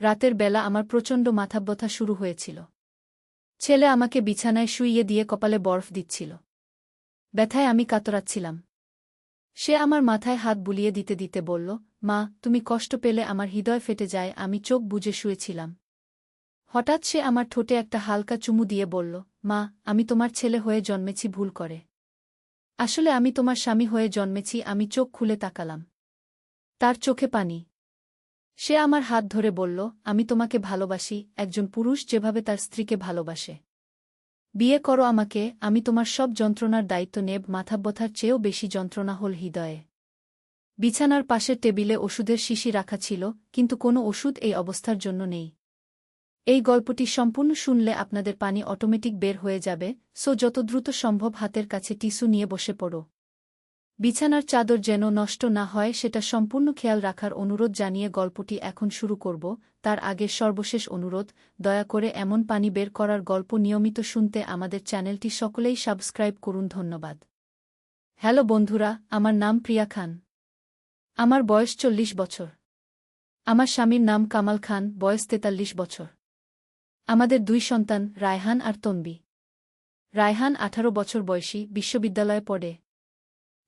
রাতের বেলা আমার প্রচণ্ড মাথাব্যথা শুরু হয়েছিল। ছেলে আমাকে বিছানায় শুইয়ে দিয়ে কপালে বরফ দিচ্ছিল। ব্যথায় আমি কাতরাচ্ছিলাম। সে আমার মাথায় হাত বুলিয়ে দিতে দিতে বলল, মা, তুমি কষ্ট পেলে আমার হৃদয় ফেটে যায়। আমি চোখ বুজে শুয়েছিলাম। হঠাৎ সে আমার ঠোঁটে একটা হালকা চুমু দিয়ে বলল, মা, আমি তোমার ছেলে হয়ে জন্মেছি ভুল করে। আসলে আমি তোমার স্বামী হয়ে জন্মেছি। আমি চোখ খুলে তাকালাম। তার চোখে পানি। সে আমার হাত ধরে বলল, আমি তোমাকে ভালোবাসি, একজন পুরুষ যেভাবে তার স্ত্রীকে ভালোবাসে। বিয়ে করো আমাকে, আমি তোমার সব যন্ত্রণার দায়িত্ব নেব। মাথাব্যথার চেয়েও বেশি যন্ত্রণা হল হৃদয়ে। বিছানার পাশের টেবিলে ওষুধের শিশি রাখা ছিল, কিন্তু কোনো ওষুধ এই অবস্থার জন্য নেই। এই গল্পটি সম্পূর্ণ শুনলে আপনাদের পানি অটোমেটিক বের হয়ে যাবে, সো যত দ্রুত সম্ভব হাতের কাছে টিস্যু নিয়ে বসে পড়ো। বিছানার চাদর যেন নষ্ট না হয় সেটা সম্পূর্ণ খেয়াল রাখার অনুরোধ জানিয়ে গল্পটি এখন শুরু করব। তার আগে সর্বশেষ অনুরোধ, দয়া করে এমন পানি বের করার গল্প নিয়মিত শুনতে আমাদের চ্যানেলটি সকলেই সাবস্ক্রাইব করুন। ধন্যবাদ। হ্যালো বন্ধুরা, আমার নাম প্রিয়া খান। আমার বয়স 40 বছর। আমার স্বামীর নাম কামাল খান, বয়স 43 বছর। আমাদের 2 সন্তান, রায়হান আর তনবি। রায়হান 18 বছর বয়সী, বিশ্ববিদ্যালয়ে পড়ে।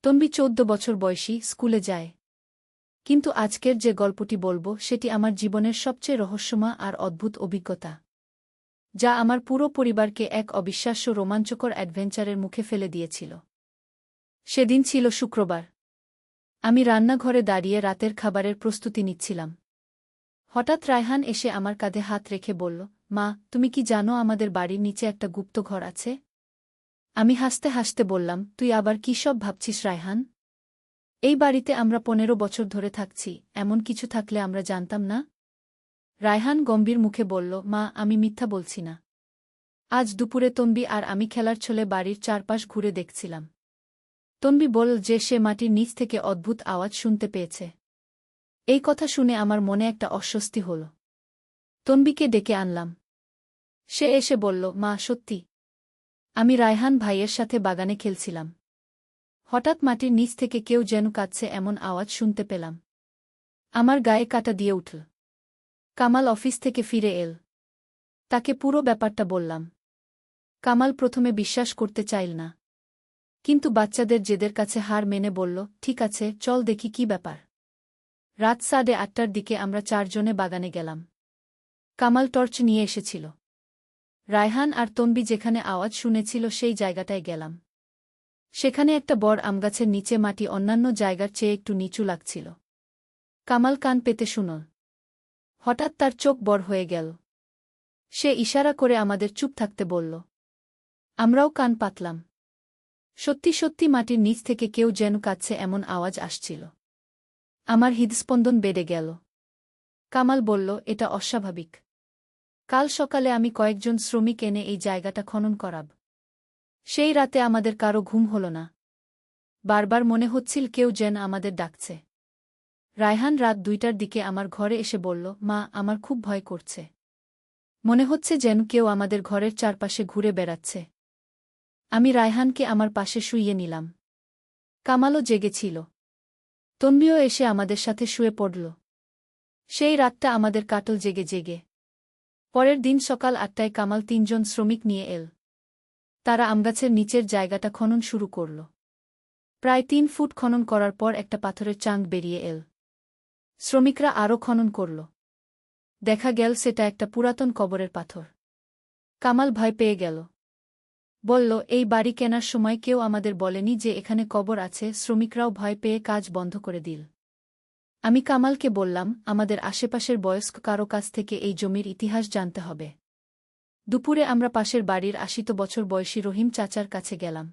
তনবি 14 বছর বয়সী, স্কুলে যায়। কিন্তু আজকের যে গল্পটি বলবো সেটি আমার জীবনের সবচেয়ে রহস্যময় আর অদ্ভুত অভিজ্ঞতা, যা আমার পুরো পরিবারকে এক অবিশ্বাস্য রোমাঞ্চকর অ্যাডভেঞ্চারের মুখে ফেলে দিয়েছিল। সেদিন ছিল শুক্রবার। আমি রান্নাঘরে দাঁড়িয়ে রাতের খাবারের প্রস্তুতি নিচ্ছিলাম। হঠাৎ রায়হান এসে আমার কাঁধে হাত রেখে বলল, মা, তুমি কি জানো আমাদের বাড়ির নিচে একটা গুপ্ত ঘর আছে? আমি হাসতে হাসতে বললাম, তুই আবার কী সব ভাবছিস রায়হান? এই বাড়িতে আমরা 15 বছর ধরে থাকছি, এমন কিছু থাকলে আমরা জানতাম না? রায়হান গম্ভীর মুখে বলল, মা, আমি মিথ্যা বলছি না। আজ দুপুরে তনবি আর আমি খেলার ছলে বাড়ির চারপাশ ঘুরে দেখছিলাম। তনবি বলল যে সে মাটির নিচ থেকে অদ্ভুত আওয়াজ শুনতে পেয়েছে। এই কথা শুনে আমার মনে একটা অস্বস্তি হল। তনবিকে ডেকে আনলাম। সে এসে বলল, মা, সত্যি। আমি রায়হান ভাইয়ের সাথে বাগানে খেলছিলাম। হঠাৎ মাটির নিচ থেকে কেউ যেন কাঁদছে এমন আওয়াজ শুনতে পেলাম। আমার গায়ে কাঁটা দিয়ে উঠল। কামাল অফিস থেকে ফিরে এল। তাকে পুরো ব্যাপারটা বললাম। কামাল প্রথমে বিশ্বাস করতে চাইল না, কিন্তু বাচ্চাদের জেদের কাছে হার মেনে বলল, ঠিক আছে, চল দেখি কি ব্যাপার। রাত 8:30টার দিকে আমরা 4 জনে বাগানে গেলাম। কামাল টর্চ নিয়ে এসেছিল। রায়হান আর তনবি যেখানে আওয়াজ শুনেছিল সেই জায়গাটায় গেলাম। সেখানে একটা বড় আমগাছের নিচে মাটি অন্যান্য জায়গার চেয়ে একটু নিচু লাগছিল। কামাল কান পেতে শুনল। হঠাৎ তার চোখ বড় হয়ে গেল। সে ইশারা করে আমাদের চুপ থাকতে বলল। আমরাও কান পাতলাম। সত্যি সত্যি মাটির নিচ থেকে কেউ যেন কাঁদছে এমন আওয়াজ আসছিল। আমার হৃদস্পন্দন বেড়ে গেল। কামাল বলল, এটা অস্বাভাবিক। কাল সকালে আমি কয়েকজন শ্রমিক এনে এই জায়গাটা খনন করাব। সেই রাতে আমাদের কারো ঘুম হল না। বারবার মনে হচ্ছিল কেউ যেন আমাদের ডাকছে। রায়হান রাত 2টার দিকে আমার ঘরে এসে বলল, মা, আমার খুব ভয় করছে। মনে হচ্ছে যেন কেউ আমাদের ঘরের চারপাশে ঘুরে বেড়াচ্ছে। আমি রায়হানকে আমার পাশে শুইয়ে নিলাম। কামালও জেগেছিল। তনবিও এসে আমাদের সাথে শুয়ে পড়ল। সেই রাতটা আমাদের কাটল জেগে জেগে। পরের দিন সকাল 8টায় কামাল 3 জন শ্রমিক নিয়ে এল। তারা আমগাছের নিচের জায়গাটা খনন শুরু করল। প্রায় 3 ফুট খনন করার পর একটা পাথরের চাং বেরিয়ে এল। শ্রমিকরা আরও খনন করল। দেখা গেল সেটা একটা পুরাতন কবরের পাথর। কামাল ভয় পেয়ে গেল। বলল, এই বাড়ি কেনার সময় কেউ আমাদের বলেনি যে এখানে কবর আছে। শ্রমিকরাও ভয় পেয়ে কাজ বন্ধ করে দিল। আমি কামালকে বললাম, আমাদের আশেপাশের বয়স্ক কারো কাছ থেকে এই জমির ইতিহাস জানতে হবে। দুপুরে আমরা পাশের বাড়ির 80 বছর বয়সী রহিম চাচার কাছে গেলাম।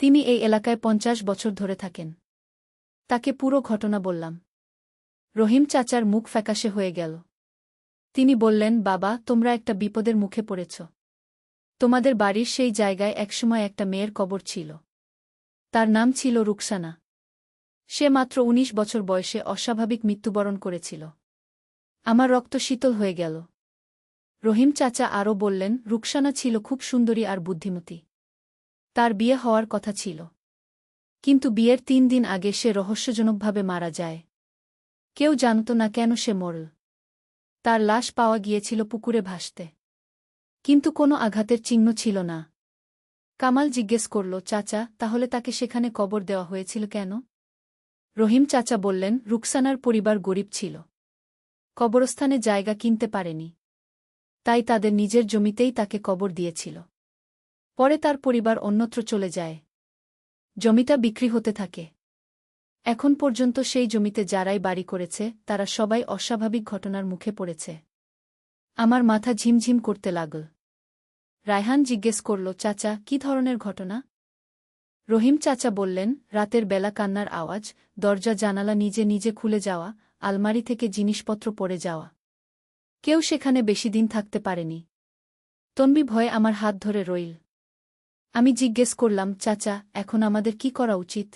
তিনি এই এলাকায় 50 বছর ধরে থাকেন। তাকে পুরো ঘটনা বললাম। রহিম চাচার মুখ ফ্যাকাশে হয়ে গেল। তিনি বললেন, বাবা, তোমরা একটা বিপদের মুখে পড়েছ। তোমাদের বাড়ির সেই জায়গায় একসময় একটা মেয়ের কবর ছিল। তার নাম ছিল রুকসানা। সে মাত্র 19 বছর বয়সে অস্বাভাবিক মৃত্যুবরণ করেছিল। আমার রক্ত শীতল হয়ে গেল। রহিম চাচা আরও বললেন, রুকসানা ছিল খুব সুন্দরী আর বুদ্ধিমতী। তার বিয়ে হওয়ার কথা ছিল। কিন্তু বিয়ের 3 দিন আগে সে রহস্যজনকভাবে মারা যায়। কেউ জানত না কেন সে মরল। তার লাশ পাওয়া গিয়েছিল পুকুরে ভাসতে। কিন্তু কোনো আঘাতের চিহ্ন ছিল না। কামাল জিজ্ঞেস করল, চাচা, তাহলে তাকে সেখানে কবর দেওয়া হয়েছিল কেন? রহিম চাচা বললেন, রুকসানার পরিবার গরিব ছিল। কবরস্থানে জায়গা কিনতে পারেনি। তাই তাদের নিজের জমিতেই তাকে কবর দিয়েছিল। পরে তার পরিবার অন্যত্র চলে যায়। জমিটা বিক্রি হতে থাকে। এখন পর্যন্ত সেই জমিতে যারাই বাড়ি করেছে তারা সবাই অস্বাভাবিক ঘটনার মুখে পড়েছে। আমার মাথা ঝিমঝিম করতে লাগল। রায়হান জিজ্ঞেস করল, চাচা, কি ধরনের ঘটনা? রহিম চাচা বললেন, রাতের বেলা কান্নার আওয়াজ, দরজা জানালা নিজে নিজে খুলে যাওয়া, আলমারি থেকে জিনিসপত্র পড়ে যাওয়া। কেউ সেখানে বেশি দিন থাকতে পারেনি। তন্বী ভয়ে আমার হাত ধরে রইল। আমি জিজ্ঞেস করলাম, চাচা, এখন আমাদের কি করা উচিত?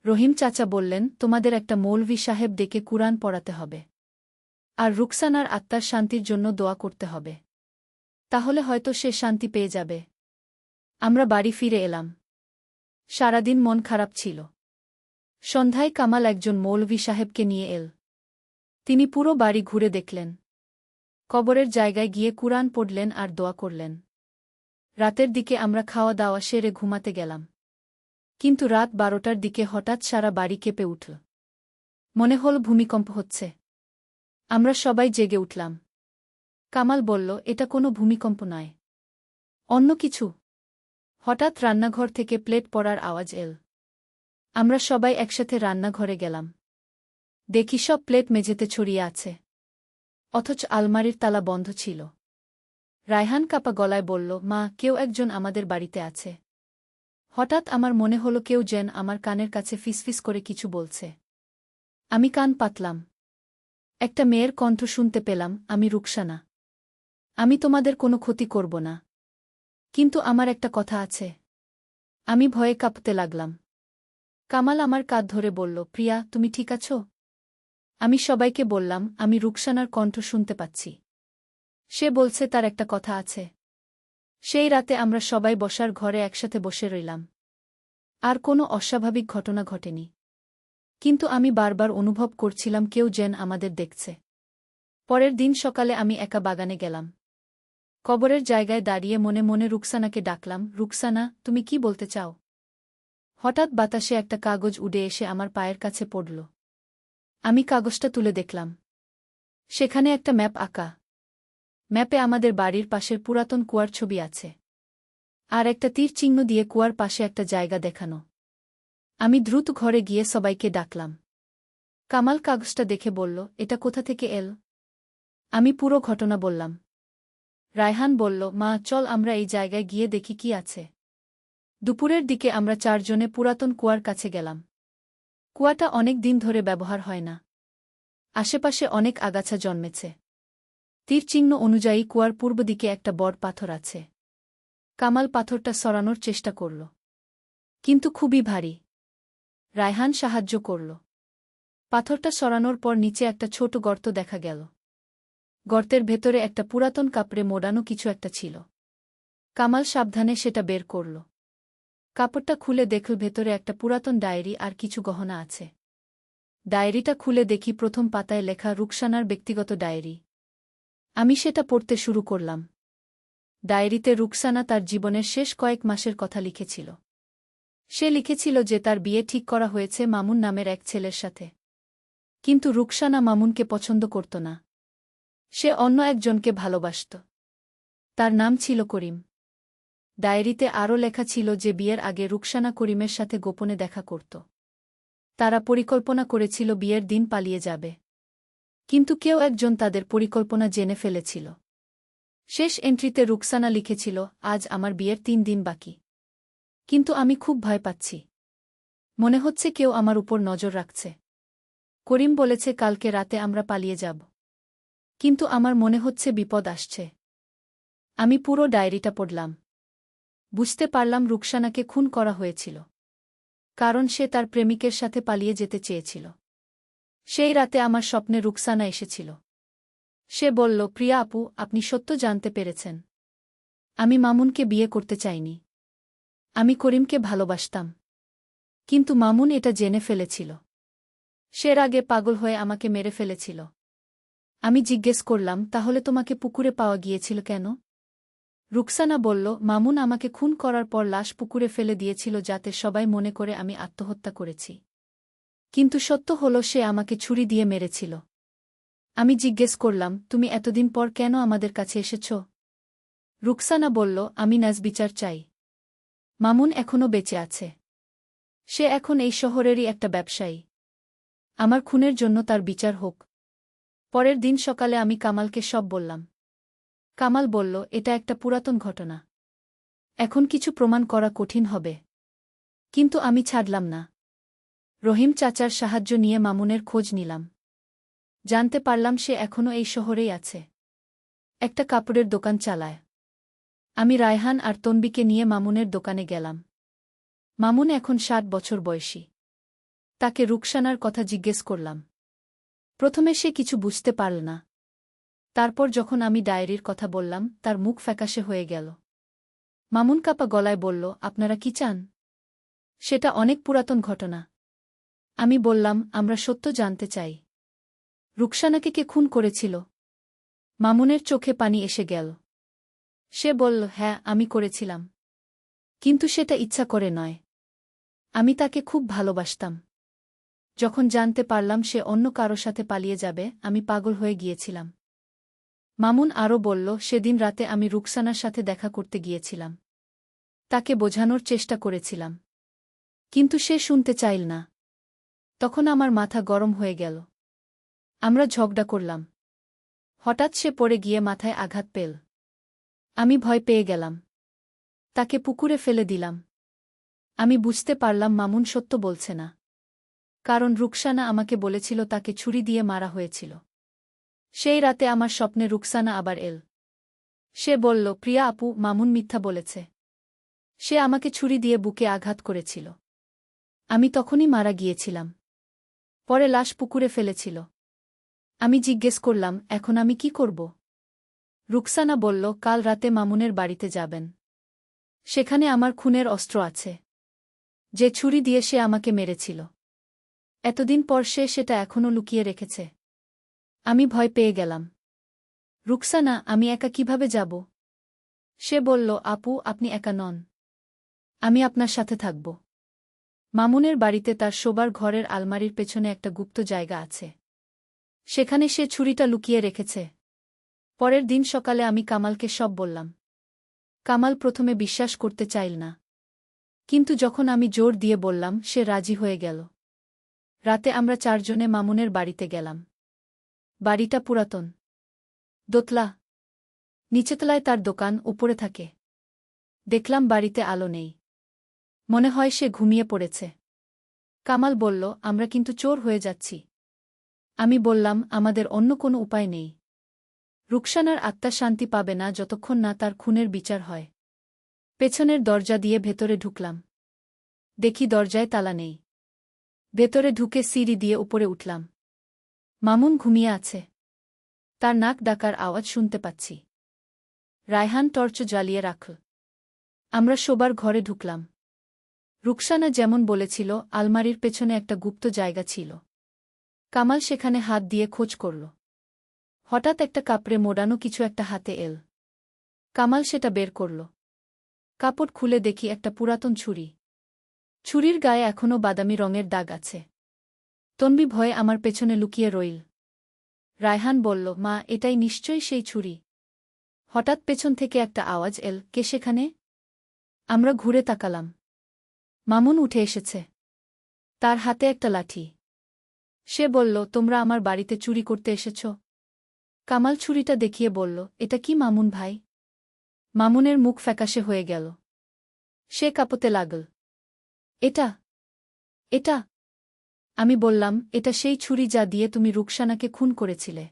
রহিম চাচা বললেন, তোমাদের একটা মৌলভী সাহেব ডেকে কুরআন পড়াতে হবে। আর রুকসানার আত্মার শান্তির জন্য দোয়া করতে হবে। তাহলে হয়তো সে শান্তি পেয়ে যাবে। আমরা বাড়ি ফিরে এলাম। সারাদিন মন খারাপ ছিল। সন্ধ্যায় কামাল একজন মৌলভী সাহেবকে নিয়ে এল। তিনি পুরো বাড়ি ঘুরে দেখলেন। কবরের জায়গায় গিয়ে কুরআন পড়লেন আর দোয়া করলেন। রাতের দিকে আমরা খাওয়া দাওয়া সেরে ঘুমাতে গেলাম। কিন্তু রাত 12টার দিকে হঠাৎ সারা বাড়ি কেঁপে উঠল। মনে হল ভূমিকম্প হচ্ছে। আমরা সবাই জেগে উঠলাম। কামাল বলল, এটা কোনো ভূমিকম্প নয়, অন্য কিছু। হঠাৎ রান্নাঘর থেকে প্লেট পড়ার আওয়াজ এল। আমরা সবাই একসাথে রান্নাঘরে গেলাম। দেখি সব প্লেট মেঝেতে ছড়িয়ে আছে। অথচ আলমারির তালা বন্ধ ছিল। রায়হান কাপা গলায় বলল, মা, কেউ একজন আমাদের বাড়িতে আছে। হঠাৎ আমার মনে হলো কেউ যেন আমার কানের কাছে ফিসফিস করে কিছু বলছে। আমি কান পাতলাম। একটা মেয়ের কণ্ঠ শুনতে পেলাম, আমি রুকসানা। আমি তোমাদের কোনো ক্ষতি করব না। কিন্তু আমার একটা কথা আছে। আমি ভয়ে কাঁপতে লাগলাম। কামাল আমার কাঁধ ধরে বলল, প্রিয়া, তুমি ঠিক আছো? আমি সবাইকে বললাম, আমি রুকসানার কণ্ঠ শুনতে পাচ্ছি। সে বলছে তার একটা কথা আছে। সেই রাতে আমরা সবাই বসার ঘরে একসাথে বসে রইলাম। আর কোনো অস্বাভাবিক ঘটনা ঘটেনি। কিন্তু আমি বারবার অনুভব করছিলাম কেউ যেন আমাদের দেখছে। পরের দিন সকালে আমি একা বাগানে গেলাম। কবরের জায়গায় দাঁড়িয়ে মনে মনে রুকসানাকে ডাকলাম, রুকসানা, তুমি কি বলতে চাও? হঠাৎ বাতাসে একটা কাগজ উড়ে এসে আমার পায়ের কাছে পড়ল। আমি কাগজটা তুলে দেখলাম। সেখানে একটা ম্যাপ আঁকা। ম্যাপে আমাদের বাড়ির পাশের পুরাতন কুয়ার ছবি আছে। আর একটা তীর চিহ্ন দিয়ে কুয়ার পাশে একটা জায়গা দেখানো। আমি দ্রুত ঘরে গিয়ে সবাইকে ডাকলাম। কামাল কাগজটা দেখে বলল, এটা কোথা থেকে এল? আমি পুরো ঘটনা বললাম। রায়হান বলল, মা, চল আমরা এই জায়গায় গিয়ে দেখি কি আছে। দুপুরের দিকে আমরা 4 জনে পুরাতন কুয়ার কাছে গেলাম। কুয়াটা অনেক দিন ধরে ব্যবহার হয় না। আশেপাশে অনেক আগাছা জন্মেছে। তীর চিহ্ন অনুযায়ী কুয়ার পূর্ব দিকে একটা বড় পাথর আছে। কামাল পাথরটা সরানোর চেষ্টা করল। কিন্তু খুবই ভারী। রায়হান সাহায্য করল। পাথরটা সরানোর পর নিচে একটা ছোট গর্ত দেখা গেল। গর্তের ভেতরে একটা পুরাতন কাপড়ে মোড়ানো কিছু একটা ছিল। কামাল সাবধানে সেটা বের করল। কাপড়টা খুলে দেখল ভেতরে একটা পুরাতন ডায়েরি আর কিছু গহনা আছে। ডায়েরিটা খুলে দেখি প্রথম পাতায় লেখা রুকসানার ব্যক্তিগত ডায়েরি। আমি সেটা পড়তে শুরু করলাম। ডায়েরিতে রুকসানা তার জীবনের শেষ কয়েক মাসের কথা লিখেছিল। সে লিখেছিল যে তার বিয়ে ঠিক করা হয়েছে মামুন নামের এক ছেলের সাথে। কিন্তু রুকসানা মামুনকে পছন্দ করত না। সে অন্য একজনকে ভালোবাসত। তার নাম ছিল করিম। ডায়েরিতে আরও লেখা ছিল যে বিয়ের আগে রুকসানা করিমের সাথে গোপনে দেখা করত। তারা পরিকল্পনা করেছিল বিয়ের দিন পালিয়ে যাবে। কিন্তু কেউ একজন তাদের পরিকল্পনা জেনে ফেলেছিল। শেষ এন্ট্রিতে রুকসানা লিখেছিল, আজ আমার বিয়ের 3 দিন বাকি। কিন্তু আমি খুব ভয় পাচ্ছি। মনে হচ্ছে কেউ আমার উপর নজর রাখছে। করিম বলেছে কালকে রাতে আমরা পালিয়ে যাব। কিন্তু আমার মনে হচ্ছে বিপদ আসছে। আমি পুরো ডায়েরিটা পড়লাম। বুঝতে পারলাম রুকসানাকে খুন করা হয়েছিল। কারণ সে তার প্রেমিকের সাথে পালিয়ে যেতে চেয়েছিল। সেই রাতে আমার স্বপ্নে রুকসানা এসেছিল। সে বলল, প্রিয়া আপু, আপনি সত্য জানতে পেরেছেন। আমি মামুনকে বিয়ে করতে চাইনি। আমি করিমকে ভালোবাসতাম। কিন্তু মামুন এটা জেনে ফেলেছিল। সে রাগে পাগল হয়ে আমাকে মেরে ফেলেছিল। আমি জিজ্ঞেস করলাম, তাহলে তোমাকে পুকুরে পাওয়া গিয়েছিল কেন? রুকসানা বলল, মামুন আমাকে খুন করার পর লাশ পুকুরে ফেলে দিয়েছিল যাতে সবাই মনে করে আমি আত্মহত্যা করেছি। কিন্তু সত্য হল সে আমাকে ছুরি দিয়ে মেরেছিল। আমি জিজ্ঞেস করলাম, তুমি এতদিন পর কেন আমাদের কাছে এসেছ? রুকসানা বলল, আমি ন্যায়বিচার চাই। মামুন এখনও বেঁচে আছে। সে এখন এই শহরেরই একটা ব্যবসায়ী। আমার খুনের জন্য তার বিচার হোক। পরের দিন সকালে আমি কামালকে সব বললাম। কামাল বলল, এটা একটা পুরাতন ঘটনা। এখন কিছু প্রমাণ করা কঠিন হবে। কিন্তু আমি ছাড়লাম না। রহিম চাচার সাহায্য নিয়ে মামুনের খোঁজ নিলাম। জানতে পারলাম সে এখনও এই শহরেই আছে। একটা কাপড়ের দোকান চালায়। আমি রায়হান আর তনবিকে নিয়ে মামুনের দোকানে গেলাম। মামুন এখন 60 বছর বয়সী। তাকে রুকসানার কথা জিজ্ঞেস করলাম। প্রথমে সে কিছু বুঝতে পারল না। তারপর যখন আমি ডায়েরির কথা বললাম, তার মুখ ফ্যাকাশে হয়ে গেল। মামুন কাপা গলায় বলল, আপনারা কি চান? সেটা অনেক পুরাতন ঘটনা। আমি বললাম, আমরা সত্য জানতে চাই। রুকসানাকে কে খুন করেছিল? মামুনের চোখে পানি এসে গেল। সে বলল, হ্যাঁ, আমি করেছিলাম। কিন্তু সেটা ইচ্ছা করে নয়। আমি তাকে খুব ভালোবাসতাম। যখন জানতে পারলাম সে অন্য কারো সাথে পালিয়ে যাবে, আমি পাগল হয়ে গিয়েছিলাম। মামুন আরও বলল, সেদিন রাতে আমি রুকসানার সাথে দেখা করতে গিয়েছিলাম। তাকে বোঝানোর চেষ্টা করেছিলাম। কিন্তু সে শুনতে চাইল না। তখন আমার মাথা গরম হয়ে গেল। আমরা ঝগড়া করলাম। হঠাৎ সে পড়ে গিয়ে মাথায় আঘাত পেল। আমি ভয় পেয়ে গেলাম। তাকে পুকুরে ফেলে দিলাম। আমি বুঝতে পারলাম মামুন সত্য বলছে না। কারণ রুকসানা আমাকে বলেছিল তাকে ছুরি দিয়ে মারা হয়েছিল। সেই রাতে আমার স্বপ্নে রুকসানা আবার এল। সে বলল, প্রিয়া আপু, মামুন মিথ্যা বলেছে। সে আমাকে ছুরি দিয়ে বুকে আঘাত করেছিল। আমি তখনই মারা গিয়েছিলাম। পরে লাশ পুকুরে ফেলেছিল। আমি জিজ্ঞেস করলাম, এখন আমি কি করব? রুকসানা বলল, কাল রাতে মামুনের বাড়িতে যাবেন। সেখানে আমার খুনের অস্ত্র আছে। যে ছুরি দিয়ে সে আমাকে মেরেছিল। এতদিন পর সে সেটা এখনও লুকিয়ে রেখেছে। আমি ভয় পেয়ে গেলাম। রুকসানা, আমি একা কিভাবে যাব? সে বলল, আপু, আপনি একা নন। আমি আপনার সাথে থাকব। মামুনের বাড়িতে তার শোবার ঘরের আলমারির পেছনে একটা গুপ্ত জায়গা আছে। সেখানে সে ছুরিটা লুকিয়ে রেখেছে। পরের দিন সকালে আমি কামালকে সব বললাম। কামাল প্রথমে বিশ্বাস করতে চাইল না। কিন্তু যখন আমি জোর দিয়ে বললাম, সে রাজি হয়ে গেল। রাতে আমরা 4 জনে মামুনের বাড়িতে গেলাম। বাড়িটা পুরাতন। দোতলা। নিচেতলায় তার দোকান, উপরে থাকে। দেখলাম বাড়িতে আলো নেই। মনে হয় সে ঘুমিয়ে পড়েছে। কামাল বলল, আমরা কিন্তু চোর হয়ে যাচ্ছি। আমি বললাম, আমাদের অন্য কোনো উপায় নেই। রুকসানার আত্মা শান্তি পাবে না যতক্ষণ না তার খুনের বিচার হয়। পেছনের দরজা দিয়ে ভেতরে ঢুকলাম। দেখি দরজায় তালা নেই। ভেতরে ঢুকে সিঁড়ি দিয়ে উপরে উঠলাম। মামুন ঘুমিয়ে আছে। তার নাক ডাকার আওয়াজ শুনতে পাচ্ছি। রায়হান টর্চ জ্বালিয়ে রাখল। আমরা শোবার ঘরে ঢুকলাম। রুকসানা যেমন বলেছিল, আলমারির পেছনে একটা গুপ্ত জায়গা ছিল। কামাল সেখানে হাত দিয়ে খোঁজ করল। হঠাৎ একটা কাপড়ে মোড়ানো কিছু একটা হাতে এল। কামাল সেটা বের করল। কাপড় খুলে দেখি একটা পুরাতন ছুরি। ছুরির গায়ে এখনও বাদামি রঙের দাগ আছে। তন্বী ভয়ে আমার পেছনে লুকিয়ে রইল। রায়হান বলল, মা, এটাই নিশ্চয়ই সেই ছুরি। হঠাৎ পেছন থেকে একটা আওয়াজ এল, কে সেখানে? আমরা ঘুরে তাকালাম। মামুন উঠে এসেছে। তার হাতে একটা লাঠি। সে বলল, তোমরা আমার বাড়িতে চুরি করতে এসেছ? কামাল ছুরিটা দেখিয়ে বলল, এটা কি মামুন ভাই? মামুনের মুখ ফ্যাকাশে হয়ে গেল। সে কাঁপতে লাগল। এটা এটা আমি বললাম, এটা সেই ছুরি যা দিয়ে তুমি রুকসানাকে খুন করেছিলে।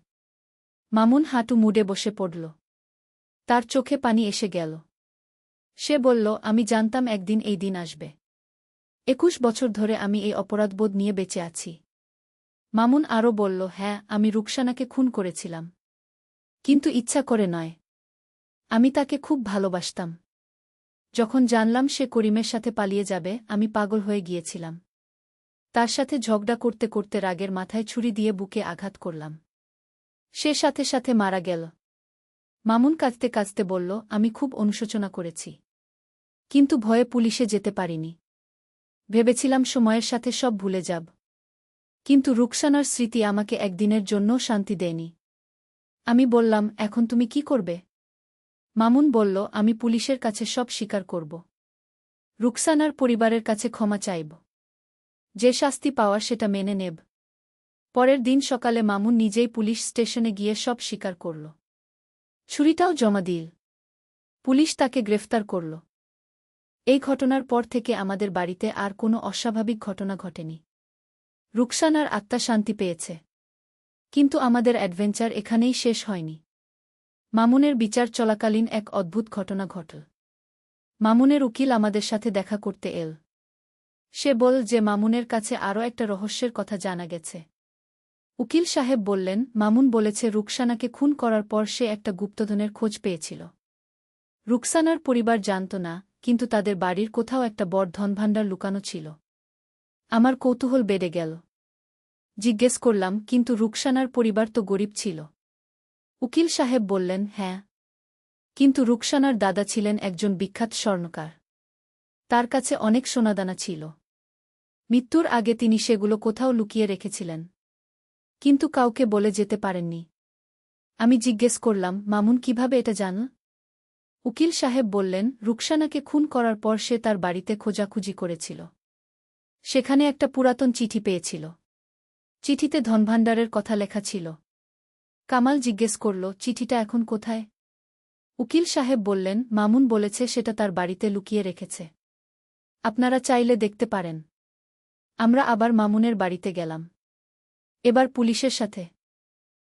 মামুন হাঁটু মুড়ে বসে পড়ল। তার চোখে পানি এসে গেল। সে বলল, আমি জানতাম একদিন এই দিন আসবে। 21 বছর ধরে আমি এই অপরাধবোধ নিয়ে বেঁচে আছি। মামুন আরও বলল, হ্যাঁ, আমি রুকসানাকে খুন করেছিলাম। কিন্তু ইচ্ছা করে নয়। আমি তাকে খুব ভালোবাসতাম। যখন জানলাম সে করিমের সাথে পালিয়ে যাবে, আমি পাগল হয়ে গিয়েছিলাম। তার সাথে ঝগড়া করতে করতে রাগের মাথায় ছুরি দিয়ে বুকে আঘাত করলাম। সে সাথে সাথে মারা গেল। মামুন কাঁদতে কাঁদতে বলল, আমি খুব অনুশোচনা করেছি, কিন্তু ভয়ে পুলিশে যেতে পারিনি। ভেবেছিলাম সময়ের সাথে সব ভুলে যাব, কিন্তু রুকসানার স্মৃতি আমাকে একদিনের জন্যও শান্তি দেয়নি। আমি বললাম, এখন তুমি কি করবে? মামুন বলল, আমি পুলিশের কাছে সব স্বীকার করব। রুকসানার পরিবারের কাছে ক্ষমা চাইব। যে শাস্তি পাওয়ার সেটা মেনে নেব। পরের দিন সকালে মামুন নিজেই পুলিশ স্টেশনে গিয়ে সব স্বীকার করল। ছুরিটাও জমা দিল। পুলিশ তাকে গ্রেফতার করল। এই ঘটনার পর থেকে আমাদের বাড়িতে আর কোনো অস্বাভাবিক ঘটনা ঘটেনি। রুকসানার আত্মা শান্তি পেয়েছে। কিন্তু আমাদের অ্যাডভেঞ্চার এখানেই শেষ হয়নি। মামুনের বিচার চলাকালীন এক অদ্ভুত ঘটনা ঘটল। মামুনের উকিল আমাদের সাথে দেখা করতে এল। সে বল যে মামুনের কাছে আরও একটা রহস্যের কথা জানা গেছে। উকিল সাহেব বললেন, মামুন বলেছে রুকসানাকে খুন করার পর সে একটা গুপ্তধনের খোঁজ পেয়েছিল। রুকসানার পরিবার জানত না, কিন্তু তাদের বাড়ির কোথাও একটা বড় ধনভাণ্ডার লুকানো ছিল। আমার কৌতূহল বেড়ে গেল। জিজ্ঞেস করলাম, কিন্তু রুকসানার পরিবার তো গরিব ছিল। উকিল সাহেব বললেন, হ্যাঁ, কিন্তু রুকসানার দাদা ছিলেন একজন বিখ্যাত স্বর্ণকার। তার কাছে অনেক সোনাদানা ছিল। মৃত্যুর আগে তিনি সেগুলো কোথাও লুকিয়ে রেখেছিলেন, কিন্তু কাউকে বলে যেতে পারেননি। আমি জিজ্ঞেস করলাম, মামুন কিভাবে এটা জানল? উকিল সাহেব বললেন, রুকসানাকে খুন করার পর সে তার বাড়িতে খোঁজাখুঁজি করেছিল। সেখানে একটা পুরাতন চিঠি পেয়েছিল। চিঠিতে ধনভাণ্ডারের কথা লেখা ছিল। কামাল জিজ্ঞেস করল, চিঠিটা এখন কোথায়? উকিল সাহেব বললেন, মামুন বলেছে সেটা তার বাড়িতে লুকিয়ে রেখেছে। আপনারা চাইলে দেখতে পারেন। আমরা আবার মামুনের বাড়িতে গেলাম। এবার পুলিশের সাথে।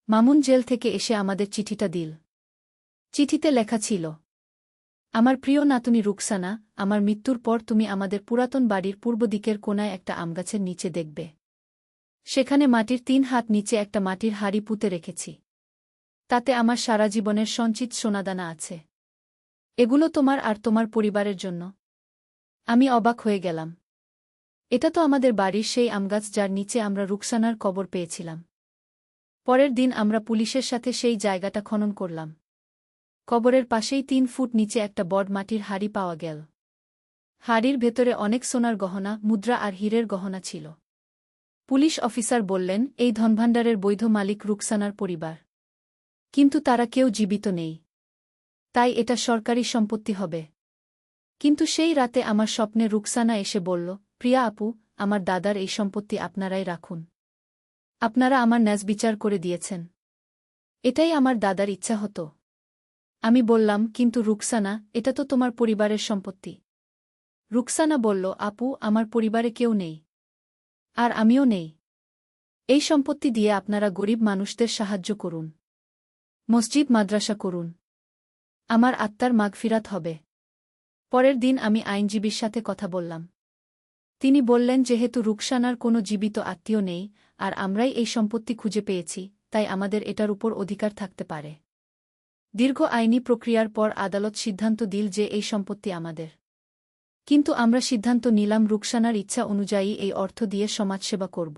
মামুন জেল থেকে এসে আমাদের চিঠিটা দিল। চিঠিতে লেখা ছিল, আমার প্রিয় নাতনি রুকসানা, আমার মৃত্যুর পর তুমি আমাদের পুরাতন বাড়ির পূর্ব দিকের কোনায় একটা আমগাছের নিচে দেখবে। সেখানে মাটির 3 হাত নিচে একটা মাটির হাড়ি পুঁতে রেখেছি। তাতে আমার সারা জীবনের সঞ্চিত সোনাদানা আছে। এগুলো তোমার আর তোমার পরিবারের জন্য। আমি অবাক হয়ে গেলাম। এটা তো আমাদের বাড়ির সেই আমগাছ যার নিচে আমরা রুকসানার কবর পেয়েছিলাম। পরের দিন আমরা পুলিশের সাথে সেই জায়গাটা খনন করলাম। কবরের পাশেই 3 ফুট নিচে একটা বড় মাটির হাড়ি পাওয়া গেল। হাড়ির ভেতরে অনেক সোনার গহনা, মুদ্রা আর হীরের গহনা ছিল। পুলিশ অফিসার বললেন, এই ধনভাণ্ডারের বৈধ মালিক রুকসানার পরিবার। কিন্তু তারা কেউ জীবিত নেই। তাই এটা সরকারি সম্পত্তি হবে। কিন্তু সেই রাতে আমার স্বপ্নে রুকসানা এসে বলল, প্রিয়া আপু, আমার দাদার এই সম্পত্তি আপনারাই রাখুন। আপনারা আমার ন্যায়বিচার করে দিয়েছেন। এটাই আমার দাদার ইচ্ছা হতো। আমি বললাম, কিন্তু রুকসানা, এটা তো তোমার পরিবারের সম্পত্তি। রুকসানা বলল, আপু, আমার পরিবারে কেউ নেই। আর আমিও নেই। এই সম্পত্তি দিয়ে আপনারা গরিব মানুষদের সাহায্য করুন। মসজিদ মাদ্রাসা করুন। আমার আত্মার মাগফিরাত হবে। পরের দিন আমি আইনজীবীর সাথে কথা বললাম। তিনি বললেন, যেহেতু রুকসানার কোনো জীবিত আত্মীয় নেই, আর আমরাই এই সম্পত্তি খুঁজে পেয়েছি, তাই আমাদের এটার উপর অধিকার থাকতে পারে। দীর্ঘ আইনি প্রক্রিয়ার পর আদালত সিদ্ধান্ত দিল যে এই সম্পত্তি আমাদের। কিন্তু আমরা সিদ্ধান্ত নিলাম রুকসানার ইচ্ছা অনুযায়ী এই অর্থ দিয়ে সমাজসেবা করব।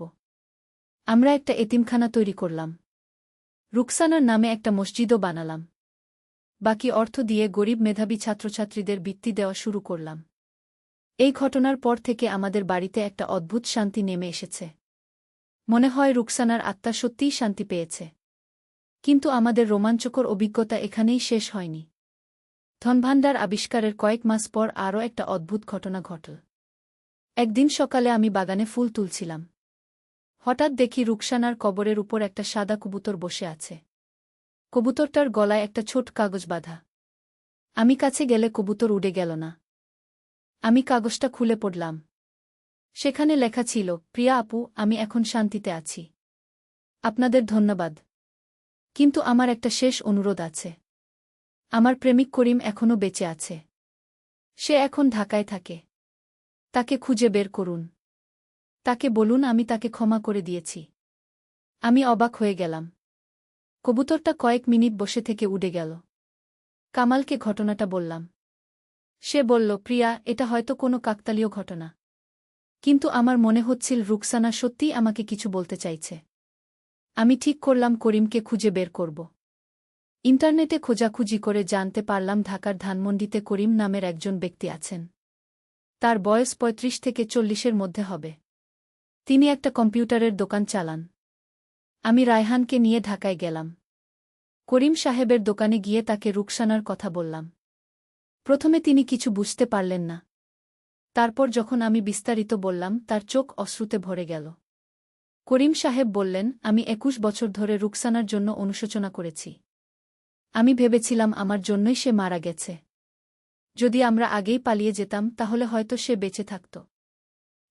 আমরা একটা এতিমখানা তৈরি করলাম। রুকসানার নামে একটা মসজিদও বানালাম। বাকি অর্থ দিয়ে গরিব মেধাবী ছাত্রছাত্রীদের বৃত্তি দেওয়া শুরু করলাম। এই ঘটনার পর থেকে আমাদের বাড়িতে একটা অদ্ভুত শান্তি নেমে এসেছে। মনে হয় রুকসানার আত্মা সত্যিই শান্তি পেয়েছে। কিন্তু আমাদের রোমাঞ্চকর অভিজ্ঞতা এখানেই শেষ হয়নি। ধনভাণ্ডার আবিষ্কারের কয়েক মাস পর আরও একটা অদ্ভুত ঘটনা ঘটল। একদিন সকালে আমি বাগানে ফুল তুলছিলাম। হঠাৎ দেখি রুকসানার কবরের উপর একটা সাদা কবুতর বসে আছে। কবুতরটার গলায় একটা ছোট কাগজ বাঁধা। আমি কাছে গেলে কবুতর উড়ে গেল না। আমি কাগজটা খুলে পড়লাম। সেখানে লেখা ছিল, প্রিয়া আপু, আমি এখন শান্তিতে আছি। আপনাদের ধন্যবাদ। কিন্তু আমার একটা শেষ অনুরোধ আছে। আমার প্রেমিক করিম এখনও বেঁচে আছে। সে এখন ঢাকায় থাকে। তাকে খুঁজে বের করুন। তাকে বলুন আমি তাকে ক্ষমা করে দিয়েছি। আমি অবাক হয়ে গেলাম। কবুতরটা কয়েক মিনিট বসে থেকে উড়ে গেল। কামালকে ঘটনাটা বললাম। সে বলল, প্রিয়া, এটা হয়তো কোনো কাকতালীয় ঘটনা। কিন্তু আমার মনে হচ্ছিল রুকসানা সত্যিই আমাকে কিছু বলতে চাইছে। আমি ঠিক করলাম করিমকে খুঁজে বের করব। ইন্টারনেটে খোঁজাখুঁজি করে জানতে পারলাম ঢাকার ধানমন্ডিতে করিম নামের একজন ব্যক্তি আছেন। তার বয়স ৩৫ থেকে ৪০-এর মধ্যে হবে। তিনি একটা কম্পিউটারের দোকান চালান। আমি রায়হানকে নিয়ে ঢাকায় গেলাম। করিম সাহেবের দোকানে গিয়ে তাকে রুকসানার কথা বললাম। প্রথমে তিনি কিছু বুঝতে পারলেন না। তারপর যখন আমি বিস্তারিত বললাম তার চোখ অশ্রুতে ভরে গেল। করিম সাহেব বললেন, আমি ২১ বছর ধরে রুকসানার জন্য অনুশোচনা করেছি। আমি ভেবেছিলাম আমার জন্যই সে মারা গেছে। যদি আমরা আগেই পালিয়ে যেতাম তাহলে হয়তো সে বেঁচে থাকত।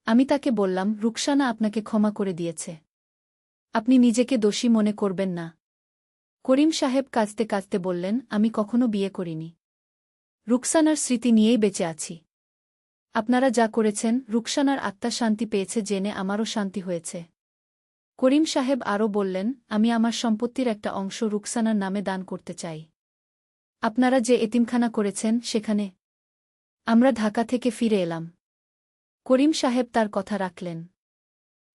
আমি তাকে বললাম, রুকসানা আপনাকে ক্ষমা করে দিয়েছে। আপনি নিজেকে দোষী মনে করবেন না। করিম সাহেব কাঁদতে কাঁদতে বললেন, আমি কখনো বিয়ে করিনি। রুকসানার স্মৃতি নিয়েই বেঁচে আছি। আপনারা যা করেছেন, রুকসানার আত্মা শান্তি পেয়েছে জেনে আমারও শান্তি হয়েছে। করিম সাহেব আরও বললেন, আমি আমার সম্পত্তির একটা অংশ রুকসানার নামে দান করতে চাই। আপনারা যে এতিমখানা করেছেন সেখানে। আমরা ঢাকা থেকে ফিরে এলাম। করিম সাহেব তার কথা রাখলেন।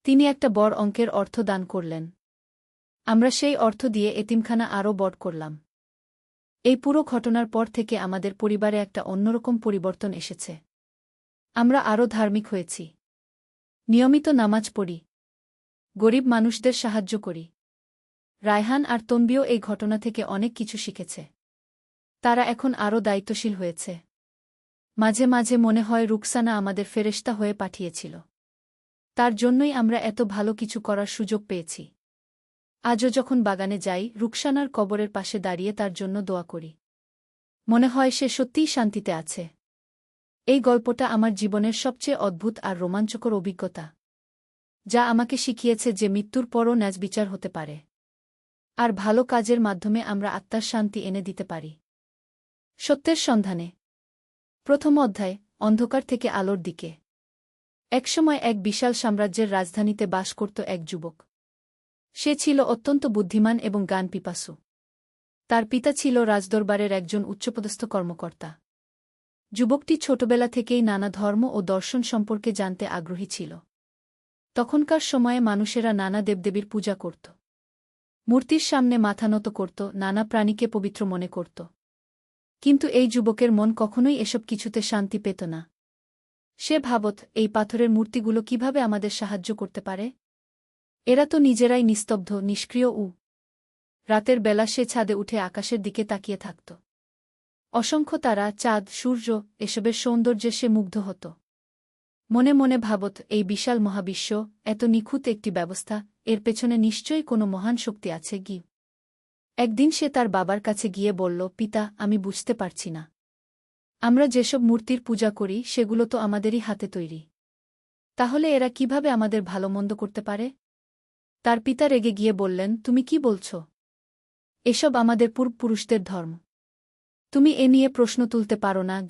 তিনি একটা বড় অঙ্কের অর্থ দান করলেন। আমরা সেই অর্থ দিয়ে এতিমখানা আরও বড় করলাম। এই পুরো ঘটনার পর থেকে আমাদের পরিবারে একটা অন্যরকম পরিবর্তন এসেছে। আমরা আরও ধার্মিক হয়েছি। নিয়মিত নামাজ পড়ি। গরিব মানুষদের সাহায্য করি। রায়হান আর তনবিও এই ঘটনা থেকে অনেক কিছু শিখেছে। তারা এখন আরও দায়িত্বশীল হয়েছে। মাঝে মাঝে মনে হয় রুকসানা আমাদের ফেরেশতা হয়ে পাঠিয়েছিল। তার জন্যই আমরা এত ভালো কিছু করার সুযোগ পেয়েছি। আজও যখন বাগানে যাই, রুকসানার কবরের পাশে দাঁড়িয়ে তার জন্য দোয়া করি। মনে হয় সে সত্যিই শান্তিতে আছে। এই গল্পটা আমার জীবনের সবচেয়ে অদ্ভুত আর রোমাঞ্চকর অভিজ্ঞতা, যা আমাকে শিখিয়েছে যে মৃত্যুর পরও ন্যায় বিচার হতে পারে। আর ভালো কাজের মাধ্যমে আমরা আত্মার শান্তি এনে দিতে পারি। সত্যের সন্ধানে। প্রথম অধ্যায়, অন্ধকার থেকে আলোর দিকে। একসময় এক বিশাল সাম্রাজ্যের রাজধানীতে বাস করত এক যুবক। সে ছিল অত্যন্ত বুদ্ধিমান এবং জ্ঞানপিপাসু। তার পিতা ছিল রাজদরবারের একজন উচ্চপদস্থ কর্মকর্তা। যুবকটি ছোটবেলা থেকেই নানা ধর্ম ও দর্শন সম্পর্কে জানতে আগ্রহী ছিল। তখনকার সময়ে মানুষেরা নানা দেবদেবীর পূজা করত। মূর্তির সামনে মাথা নত করত, নানা প্রাণীকে পবিত্র মনে করত। কিন্তু এই যুবকের মন কখনোই এসব কিছুতে শান্তি পেত না। সে ভাবত, এই পাথরের মূর্তিগুলো কিভাবে আমাদের সাহায্য করতে পারে? এরা তো নিজেরাই নিস্তব্ধ, নিষ্ক্রিয়। রাতের বেলা সে ছাদে উঠে আকাশের দিকে তাকিয়ে থাকত। অসংখ্য তারা, চাঁদ, সূর্য, এসবের সৌন্দর্যে সে মুগ্ধ হতো। মনে মনে ভাবত, এই বিশাল মহাবিশ্ব, এত নিখুঁত একটি ব্যবস্থা, এর পেছনে নিশ্চয়ই কোনো মহান শক্তি আছে। একদিন সে তার বাবার কাছে গিয়ে বলল, পিতা, আমি বুঝতে পারছি না। আমরা যেসব মূর্তির পূজা করি সেগুলো তো আমাদেরই হাতে তৈরি। তাহলে এরা কিভাবে আমাদের ভালো মন্দ করতে পারে? তার পিতা রেগে গিয়ে বললেন, তুমি কি বলছ? এসব আমাদের পূর্বপুরুষদের ধর্ম। তুমি এ নিয়ে প্রশ্ন তুলতে পারো না।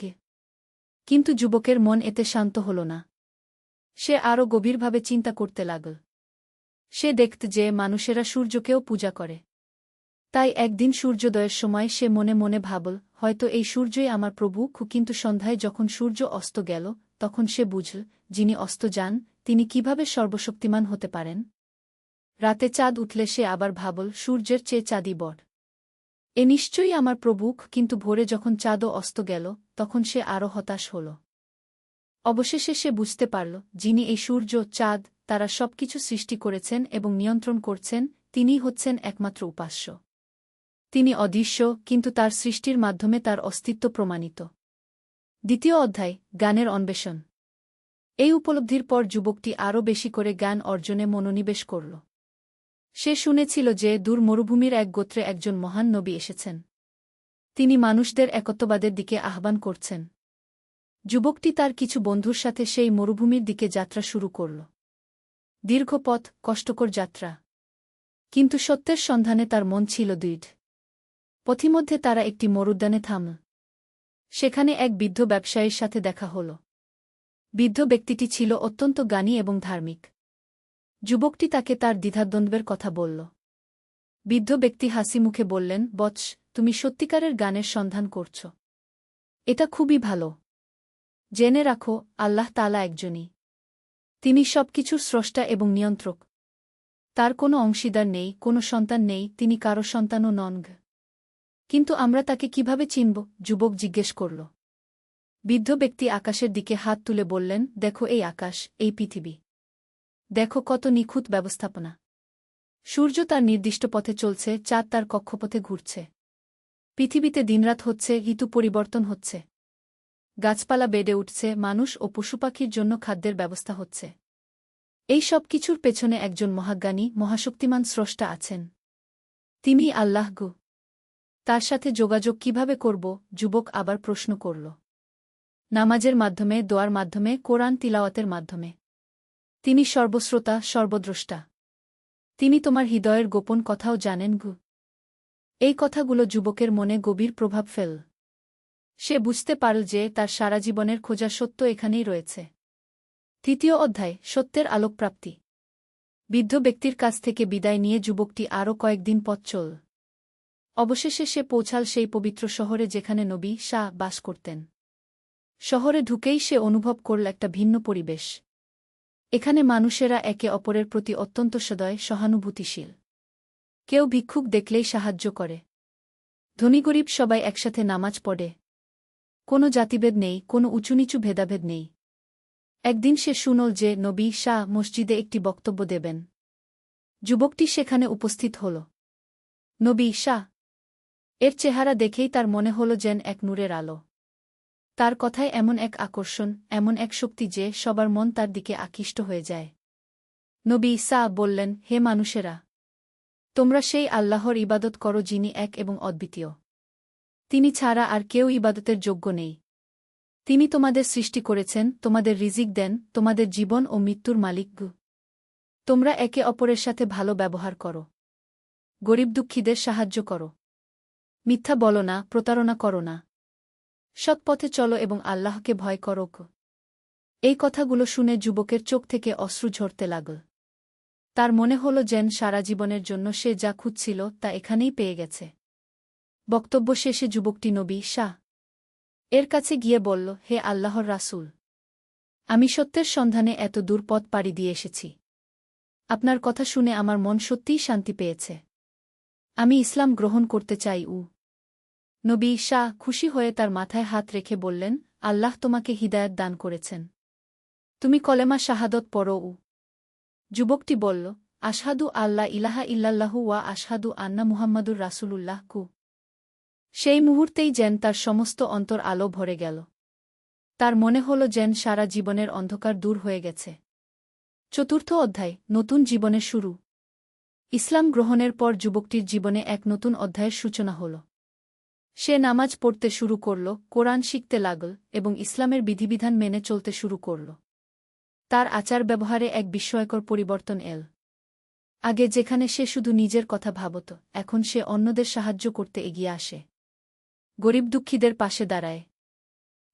কিন্তু যুবকের মন এতে শান্ত হল না। সে আরও গভীরভাবে চিন্তা করতে লাগল। সে দেখত যে মানুষেরা সূর্যকেও পূজা করে। তাই একদিন সূর্যোদয়ের সময় সে মনে মনে ভাবল, হয়তো এই সূর্যই আমার প্রভু। কিন্তু সন্ধ্যায় যখন সূর্য অস্ত গেল, তখন সে বুঝল, যিনি অস্ত যান তিনি কিভাবে সর্বশক্তিমান হতে পারেন। রাতে চাঁদ উঠলে সে আবার ভাবল, সূর্যের চেয়ে চাঁদই বড়। এ নিশ্চয়ই আমার প্রভু। কিন্তু ভোরে যখন চাঁদও অস্ত গেল, তখন সে আরও হতাশ হল। অবশেষে সে বুঝতে পারল, যিনি এই সূর্য, চাঁদ, তারা সবকিছু সৃষ্টি করেছেন এবং নিয়ন্ত্রণ করছেন, তিনিই হচ্ছেন একমাত্র উপাস্য। তিনি অদৃশ্য, কিন্তু তার সৃষ্টির মাধ্যমে তার অস্তিত্ব প্রমাণিত। দ্বিতীয় অধ্যায়, জ্ঞানের অন্বেষণ। এই উপলব্ধির পর যুবকটি আরও বেশি করে জ্ঞান অর্জনে মনোনিবেশ করল। সে শুনেছিল যে দূর মরুভূমির এক গোত্রে একজন মহান নবী এসেছেন। তিনি মানুষদের একত্ববাদের দিকে আহ্বান করছেন। যুবকটি তার কিছু বন্ধুর সাথে সেই মরুভূমির দিকে যাত্রা শুরু করল। দীর্ঘ পথ, কষ্টকর যাত্রা। কিন্তু সত্যের সন্ধানে তার মন ছিল দৃঢ়। পথিমধ্যে তারা একটি মরুদ্যানে থামল। সেখানে এক বৃদ্ধ ব্যবসায়ীর সাথে দেখা হল। বৃদ্ধ ব্যক্তিটি ছিল অত্যন্ত জ্ঞানী এবং ধার্মিক। যুবকটি তাকে তার দ্বিধাদ্বন্দ্বের কথা বলল। বৃদ্ধ ব্যক্তি হাসি মুখে বললেন, বৎস, তুমি সত্যিকারের জ্ঞানের সন্ধান করছ। এটা খুবই ভালো। জেনে রাখো, আল্লাহ তাআলা একজনই। তিনি সবকিছুর স্রষ্টা এবং নিয়ন্ত্রক। তার কোনো অংশীদার নেই, কোনো সন্তান নেই, তিনি কারো সন্তানও নন। কিন্তু আমরা তাকে কিভাবে চিনব? যুবক জিজ্ঞেস করল। বৃদ্ধ ব্যক্তি আকাশের দিকে হাত তুলে বললেন, দেখো এই আকাশ, এই পৃথিবী। দেখো কত নিখুঁত ব্যবস্থাপনা। সূর্য তার নির্দিষ্ট পথে চলছে, চাঁদ তার কক্ষপথে ঘুরছে। পৃথিবীতে দিনরাত হচ্ছে, ঋতু পরিবর্তন হচ্ছে। গাছপালা বেড়ে উঠছে, মানুষ ও পশুপাখির জন্য খাদ্যের ব্যবস্থা হচ্ছে। এই সব কিছুর পেছনে একজন মহাজ্ঞানী, মহাশক্তিমান স্রষ্টা আছেন। তিনি আল্লাহ গো। তার সাথে যোগাযোগ কিভাবে করব? যুবক আবার প্রশ্ন করল। নামাজের মাধ্যমে, দোয়ার মাধ্যমে, কোরআন তিলাওয়াতের মাধ্যমে। তিনি সর্বশ্রোতা, সর্বদ্রষ্টা। তিনি তোমার হৃদয়ের গোপন কথাও জানেন গো। এই কথাগুলো যুবকের মনে গভীর প্রভাব ফেল। সে বুঝতে পারল যে তার সারা জীবনের খোঁজা সত্য এখানেই রয়েছে। তৃতীয় অধ্যায়, সত্যের আলোকপ্রাপ্তি। বৃদ্ধ ব্যক্তির কাছ থেকে বিদায় নিয়ে যুবকটি আরও কয়েকদিন পথ চল। অবশেষে সে পৌঁছাল সেই পবিত্র শহরে যেখানে নবী শাহ বাস করতেন। শহরে ঢুকেই সে অনুভব করল একটা ভিন্ন পরিবেশ। এখানে মানুষেরা একে অপরের প্রতি অত্যন্ত সদয়, সহানুভূতিশীল। কেউ ভিক্ষুক দেখলেই সাহায্য করে। ধনী গরিব সবাই একসাথে নামাজ পড়ে। কোনো জাতিভেদ নেই, কোনো উঁচুনিচু ভেদাভেদ নেই। একদিন সে শুনল যে নবী শাহ মসজিদে একটি বক্তব্য দেবেন। যুবকটি সেখানে উপস্থিত হল। নবী শাহ এর চেহারা দেখেই তার মনে হল যেন এক নূরের আলো। তার কথায় এমন এক আকর্ষণ, এমন এক শক্তি যে সবার মন তার দিকে আকৃষ্ট হয়ে যায়। নবী শাহ বললেন, হে মানুষেরা! তোমরা সেই আল্লাহর ইবাদত করো যিনি এক এবং অদ্বিতীয়। তিনি ছাড়া আর কেউ ইবাদতের যোগ্য নেই। তিনি তোমাদের সৃষ্টি করেছেন, তোমাদের রিজিক দেন, তোমাদের জীবন ও মৃত্যুর মালিক। তোমরা একে অপরের সাথে ভালো ব্যবহার করো। গরিব দুঃখীদের সাহায্য করো। মিথ্যা বলো না, প্রতারণা করো না। সৎ পথে চলো এবং আল্লাহকে ভয় করো। এই কথাগুলো শুনে যুবকের চোখ থেকে অশ্রু ঝরতে লাগল। তার মনে হল যেন সারা জীবনের জন্য সে যা খুঁজছিল তা এখানেই পেয়ে গেছে। বক্তব্য শেষে যুবকটি নবী শাহ এর কাছে গিয়ে বলল, হে আল্লাহর রাসূল! আমি সত্যের সন্ধানে এত দূর পথ পাড়ি দিয়ে এসেছি। আপনার কথা শুনে আমার মন সত্যিই শান্তি পেয়েছে। আমি ইসলাম গ্রহণ করতে চাই। নবী শাহ খুশি হয়ে তার মাথায় হাত রেখে বললেন, আল্লাহ তোমাকে হিদায়াত দান করেছেন। তুমি কলেমা শাহাদত পড়ো। যুবকটি বলল, আশহাদু আল্লা ইলাহা ইল্লাল্লাহু ওয়া আশহাদু আন্না মুহাম্মাদুর রাসূলুল্লাহ। সেই মুহূর্তেই যেন তার সমস্ত অন্তর আলো ভরে গেল। তার মনে হল যেন সারা জীবনের অন্ধকার দূর হয়ে গেছে। চতুর্থ অধ্যায়, নতুন জীবনের শুরু। ইসলাম গ্রহণের পর যুবকটির জীবনে এক নতুন অধ্যায়ের সূচনা হল। সে নামাজ পড়তে শুরু করল, কোরআন শিখতে লাগল এবং ইসলামের বিধিবিধান মেনে চলতে শুরু করল। তার আচার ব্যবহারে এক বিস্ময়কর পরিবর্তন এল। আগে যেখানে সে শুধু নিজের কথা ভাবত, এখন সে অন্যদের সাহায্য করতে এগিয়ে আসে। গরিব দুঃখীদের পাশে দাঁড়ায়।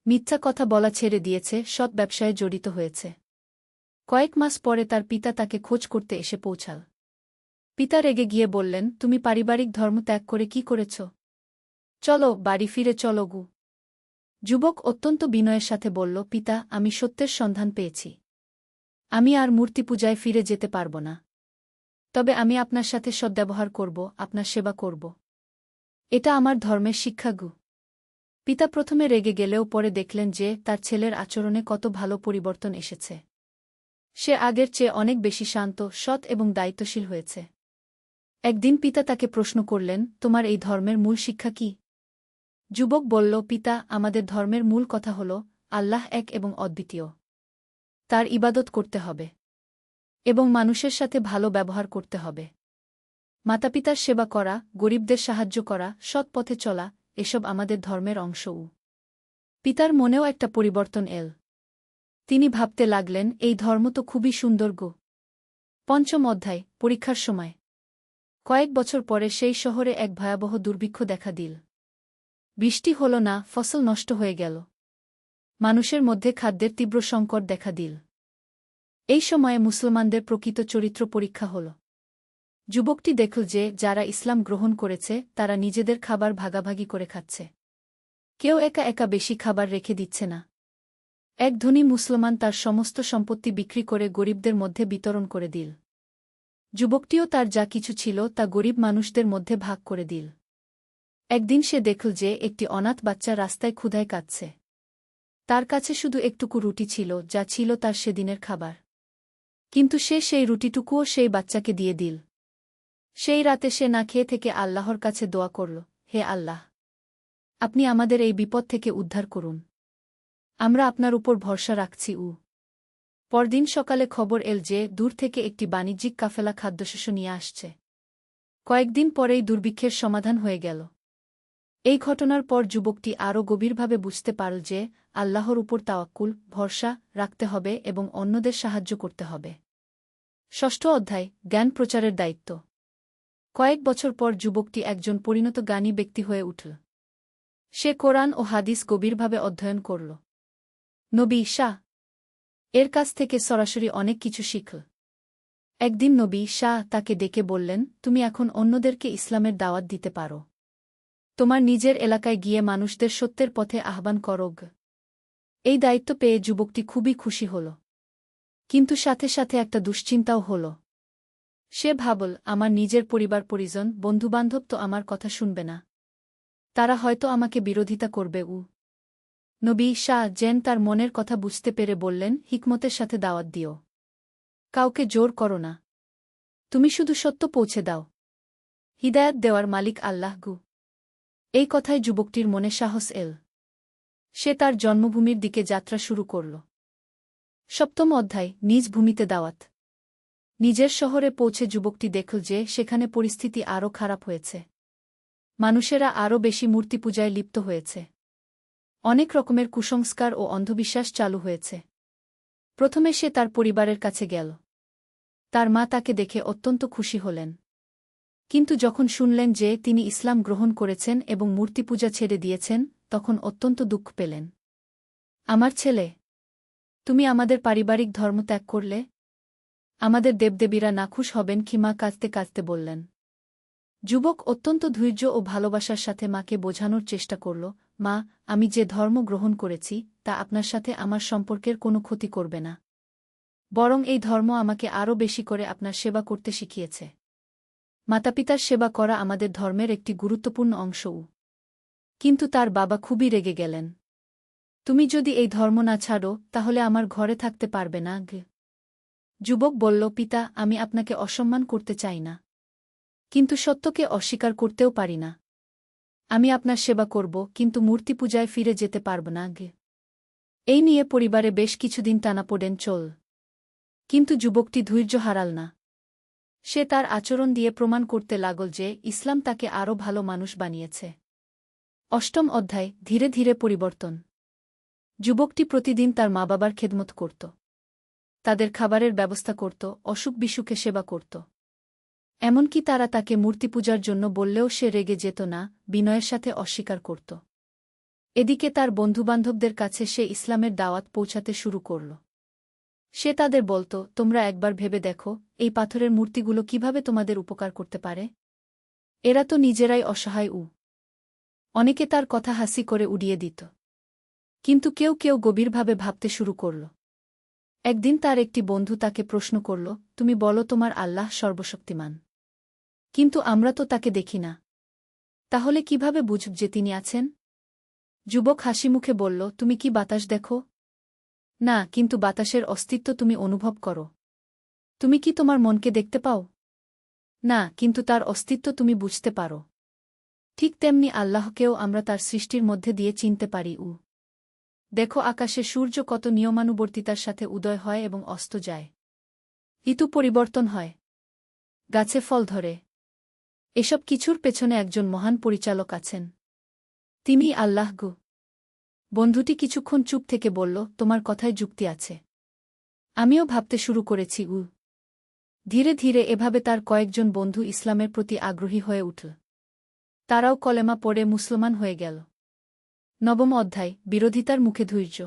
মিথ্যা কথা বলা ছেড়ে দিয়েছে, সৎ ব্যবসায় জড়িত হয়েছে। কয়েক মাস পরে তার পিতা তাকে খোঁজ করতে এসে পৌঁছাল। পিতা রেগে গিয়ে বললেন, তুমি পারিবারিক ধর্ম ত্যাগ করে কি করেছ? চলো, বাড়ি ফিরে চলো গু। যুবক অত্যন্ত বিনয়ের সাথে বলল, পিতা, আমি সত্যের সন্ধান পেয়েছি। আমি আর মূর্তি পূজায় ফিরে যেতে পারব না। তবে আমি আপনার সাথে সদ্ব্যবহার করব, আপনার সেবা করব। এটা আমার ধর্মের শিক্ষা গু। পিতা প্রথমে রেগে গেলেও পরে দেখলেন যে তার ছেলের আচরণে কত ভালো পরিবর্তন এসেছে। সে আগের চেয়ে অনেক বেশি শান্ত, সৎ এবং দায়িত্বশীল হয়েছে। একদিন পিতা তাকে প্রশ্ন করলেন, তোমার এই ধর্মের মূল শিক্ষা কি? যুবক বলল, পিতা, আমাদের ধর্মের মূল কথা হল আল্লাহ এক এবং অদ্বিতীয়। তার ইবাদত করতে হবে এবং মানুষের সাথে ভালো ব্যবহার করতে হবে। মাতাপিতার সেবা করা, গরিবদের সাহায্য করা, সৎ পথে চলা, এসব আমাদের ধর্মের অংশ। পিতার মনেও একটা পরিবর্তন এল। তিনি ভাবতে লাগলেন, এই ধর্ম তো খুবই সুন্দর গো। পঞ্চম অধ্যায়, পরীক্ষার সময়। কয়েক বছর পরে সেই শহরে এক ভয়াবহ দুর্ভিক্ষ দেখা দিল। বৃষ্টি হল না, ফসল নষ্ট হয়ে গেল। মানুষের মধ্যে খাদ্যের তীব্র সংকট দেখা দিল। এই সময়ে মুসলমানদের প্রকৃত চরিত্র পরীক্ষা হল। যুবকটি দেখল যে যারা ইসলাম গ্রহণ করেছে তারা নিজেদের খাবার ভাগাভাগি করে খাচ্ছে। কেউ একা একা বেশি খাবার রেখে দিচ্ছে না। এক ধনী মুসলমান তার সমস্ত সম্পত্তি বিক্রি করে গরিবদের মধ্যে বিতরণ করে দিল। যুবকটিও তার যা কিছু ছিল তা গরিব মানুষদের মধ্যে ভাগ করে দিল। একদিন সে দেখল যে একটি অনাথ বাচ্চা রাস্তায় ক্ষুধায় কাঁদছে। তার কাছে শুধু একটুকু রুটি ছিল, যা ছিল তার সেদিনের খাবার। কিন্তু সে সেই রুটিটুকুও সেই বাচ্চাকে দিয়ে দিল। সেই রাতে সে না খেয়ে থেকে আল্লাহর কাছে দোয়া করল, হে আল্লাহ, আপনি আমাদের এই বিপদ থেকে উদ্ধার করুন। আমরা আপনার উপর ভরসা রাখছি। পরদিন সকালে খবর এল যে দূর থেকে একটি বাণিজ্যিক কাফেলা খাদ্যশস্য নিয়ে আসছে। কয়েকদিন পরেই দুর্ভিক্ষের সমাধান হয়ে গেল। এই ঘটনার পর যুবকটি আরও গভীরভাবে বুঝতে পারল যে আল্লাহর উপর তাওয়াক্কুল, ভরসা রাখতে হবে এবং অন্যদের সাহায্য করতে হবে। ষষ্ঠ অধ্যায়, জ্ঞান প্রচারের দায়িত্ব। কয়েক বছর পর যুবকটি একজন পরিণত জ্ঞানী ব্যক্তি হয়ে উঠল। সে কোরআন ও হাদিস গভীরভাবে অধ্যয়ন করল। নবী শাহ এর কাছ থেকে সরাসরি অনেক কিছু শিখল। একদিন নবী শাহ তাকে ডেকে বললেন, তুমি এখন অন্যদেরকে ইসলামের দাওয়াত দিতে পারো। তোমার নিজের এলাকায় গিয়ে মানুষদের সত্যের পথে আহ্বান করো। এই দায়িত্ব পেয়ে যুবকটি খুবই খুশি হল। কিন্তু সাথে সাথে একটা দুশ্চিন্তাও হল। সে ভাবল, আমার নিজের পরিবার পরিজন, বন্ধুবান্ধব তো আমার কথা শুনবে না। তারা হয়তো আমাকে বিরোধিতা করবে। নবী শাহ জেন তার মনের কথা বুঝতে পেরে বললেন, হিকমতের সাথে দাওয়াত দিও। কাউকে জোর করো না। তুমি শুধু সত্য পৌঁছে দাও। হিদায়াত দেওয়ার মালিক আল্লাহ। এই কথায় যুবকটির মনে সাহস এল। সে তার জন্মভূমির দিকে যাত্রা শুরু করল। সপ্তম অধ্যায়, নিজ ভূমিতে দাওয়াত। নিজের শহরে পৌঁছে যুবকটি দেখল যে সেখানে পরিস্থিতি আরও খারাপ হয়েছে। মানুষেরা আরও বেশি মূর্তিপূজায় লিপ্ত হয়েছে। অনেক রকমের কুসংস্কার ও অন্ধবিশ্বাস চালু হয়েছে। প্রথমে সে তার পরিবারের কাছে গেল। তার মা তাকে দেখে অত্যন্ত খুশি হলেন। কিন্তু যখন শুনলেন যে তিনি ইসলাম গ্রহণ করেছেন এবং মূর্তিপূজা ছেড়ে দিয়েছেন, তখন অত্যন্ত দুঃখ পেলেন। আমার ছেলে, তুমি আমাদের পারিবারিক ধর্ম ত্যাগ করলে? আমাদের দেবদেবীরা নাখুশ হবেন কি? মা কাঁদতে কাঁদতে বললেন। যুবক অত্যন্ত ধৈর্য ও ভালোবাসার সাথে মাকে বোঝানোর চেষ্টা করল, মা, আমি যে ধর্ম গ্রহণ করেছি তা আপনার সাথে আমার সম্পর্কের কোনো ক্ষতি করবে না। বরং এই ধর্ম আমাকে আরও বেশি করে আপনার সেবা করতে শিখিয়েছে। মাতাপিতার সেবা করা আমাদের ধর্মের একটি গুরুত্বপূর্ণ অংশও। কিন্তু তার বাবা খুবই রেগে গেলেন। তুমি যদি এই ধর্ম না ছাড়ো তাহলে আমার ঘরে থাকতে পারবে না। যুবক বলল, পিতা, আমি আপনাকে অসম্মান করতে চাই না, কিন্তু সত্যকে অস্বীকার করতেও পারি না। আমি আপনার সেবা করব, কিন্তু মূর্তি পূজায় ফিরে যেতে পারব না। এই নিয়ে পরিবারে বেশ কিছুদিন টানাপোড়েন চল। কিন্তু যুবকটি ধৈর্য হারাল না। সে তার আচরণ দিয়ে প্রমাণ করতে লাগল যে ইসলাম তাকে আরও ভালো মানুষ বানিয়েছে। অষ্টম অধ্যায়, ধীরে ধীরে পরিবর্তন। যুবকটি প্রতিদিন তার মা বাবার খেদমত করত। তাদের খাবারের ব্যবস্থা করত, অসুখ বিসুখে সেবা করত। এমনকি তারা তাকে মূর্তিপূজার জন্য বললেও সে রেগে যেত না, বিনয়ের সাথে অস্বীকার করত। এদিকে তার বন্ধুবান্ধবদের কাছে সে ইসলামের দাওয়াত পৌঁছাতে শুরু করল। সে তাদের বলত, তোমরা একবার ভেবে দেখো, এই পাথরের মূর্তিগুলো কিভাবে তোমাদের উপকার করতে পারে। এরা তো নিজেরাই অসহায়। অনেকে তার কথা হাসি করে উড়িয়ে দিত। কিন্তু কেউ কেউ গভীরভাবে ভাবতে শুরু করল। একদিন তার একটি বন্ধু তাকে প্রশ্ন করল, তুমি বলো তোমার আল্লাহ সর্বশক্তিমান, কিন্তু আমরা তো তাকে দেখি না। তাহলে কিভাবে বুঝব যে তিনি আছেন? যুবক হাসিমুখে বলল, তুমি কি বাতাস দেখো? না, কিন্তু বাতাসের অস্তিত্ব তুমি অনুভব করো। তুমি কি তোমার মনকে দেখতে পাও? না, কিন্তু তার অস্তিত্ব তুমি বুঝতে পারো। ঠিক তেমনি আল্লাহকেও আমরা তার সৃষ্টির মধ্যে দিয়ে চিনতে পারি। দেখো, আকাশে সূর্য কত নিয়মানুবর্তিতার সাথে উদয় হয় এবং অস্ত যায়। ঋতু পরিবর্তন হয়, গাছে ফল ধরে। এসব কিছুর পেছনে একজন মহান পরিচালক আছেন। তিনি আল্লাহ। বন্ধুটি কিছুক্ষণ চুপ থেকে বলল, তোমার কথায় যুক্তি আছে। আমিও ভাবতে শুরু করেছি। ধীরে ধীরে এভাবে তার কয়েকজন বন্ধু ইসলামের প্রতি আগ্রহী হয়ে উঠল। তারাও কলেমা পড়ে মুসলমান হয়ে গেল। নবম অধ্যায়, বিরোধিতার মুখে ধৈর্য।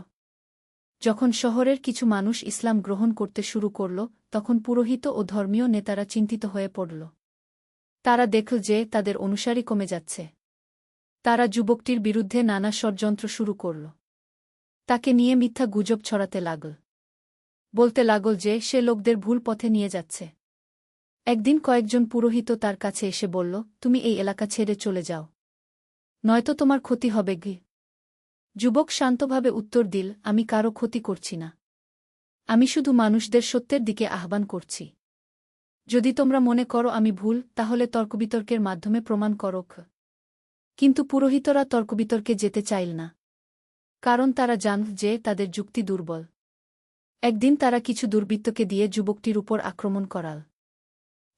যখন শহরের কিছু মানুষ ইসলাম গ্রহণ করতে শুরু করল, তখন পুরোহিত ও ধর্মীয় নেতারা চিন্তিত হয়ে পড়ল। তারা দেখল যে তাদের অনুসারী কমে যাচ্ছে। তারা যুবকটির বিরুদ্ধে নানা ষড়যন্ত্র শুরু করল। তাকে নিয়ে মিথ্যা গুজব ছড়াতে লাগল। বলতে লাগল যে সে লোকদের ভুল পথে নিয়ে যাচ্ছে। একদিন কয়েকজন পুরোহিত তার কাছে এসে বলল, তুমি এই এলাকা ছেড়ে চলে যাও, নয়তো তোমার ক্ষতি হবে গে। যুবক শান্তভাবে উত্তর দিল, আমি কারো ক্ষতি করছি না। আমি শুধু মানুষদের সত্যের দিকে আহ্বান করছি। যদি তোমরা মনে করো আমি ভুল, তাহলে তর্কবিতর্কের মাধ্যমে প্রমাণ করো। কিন্তু পুরোহিতরা তর্কবিতর্কে যেতে চাইল না, কারণ তারা জানত যে তাদের যুক্তি দুর্বল। একদিন তারা কিছু দুর্বৃত্তকে দিয়ে যুবকটির উপর আক্রমণ করাল,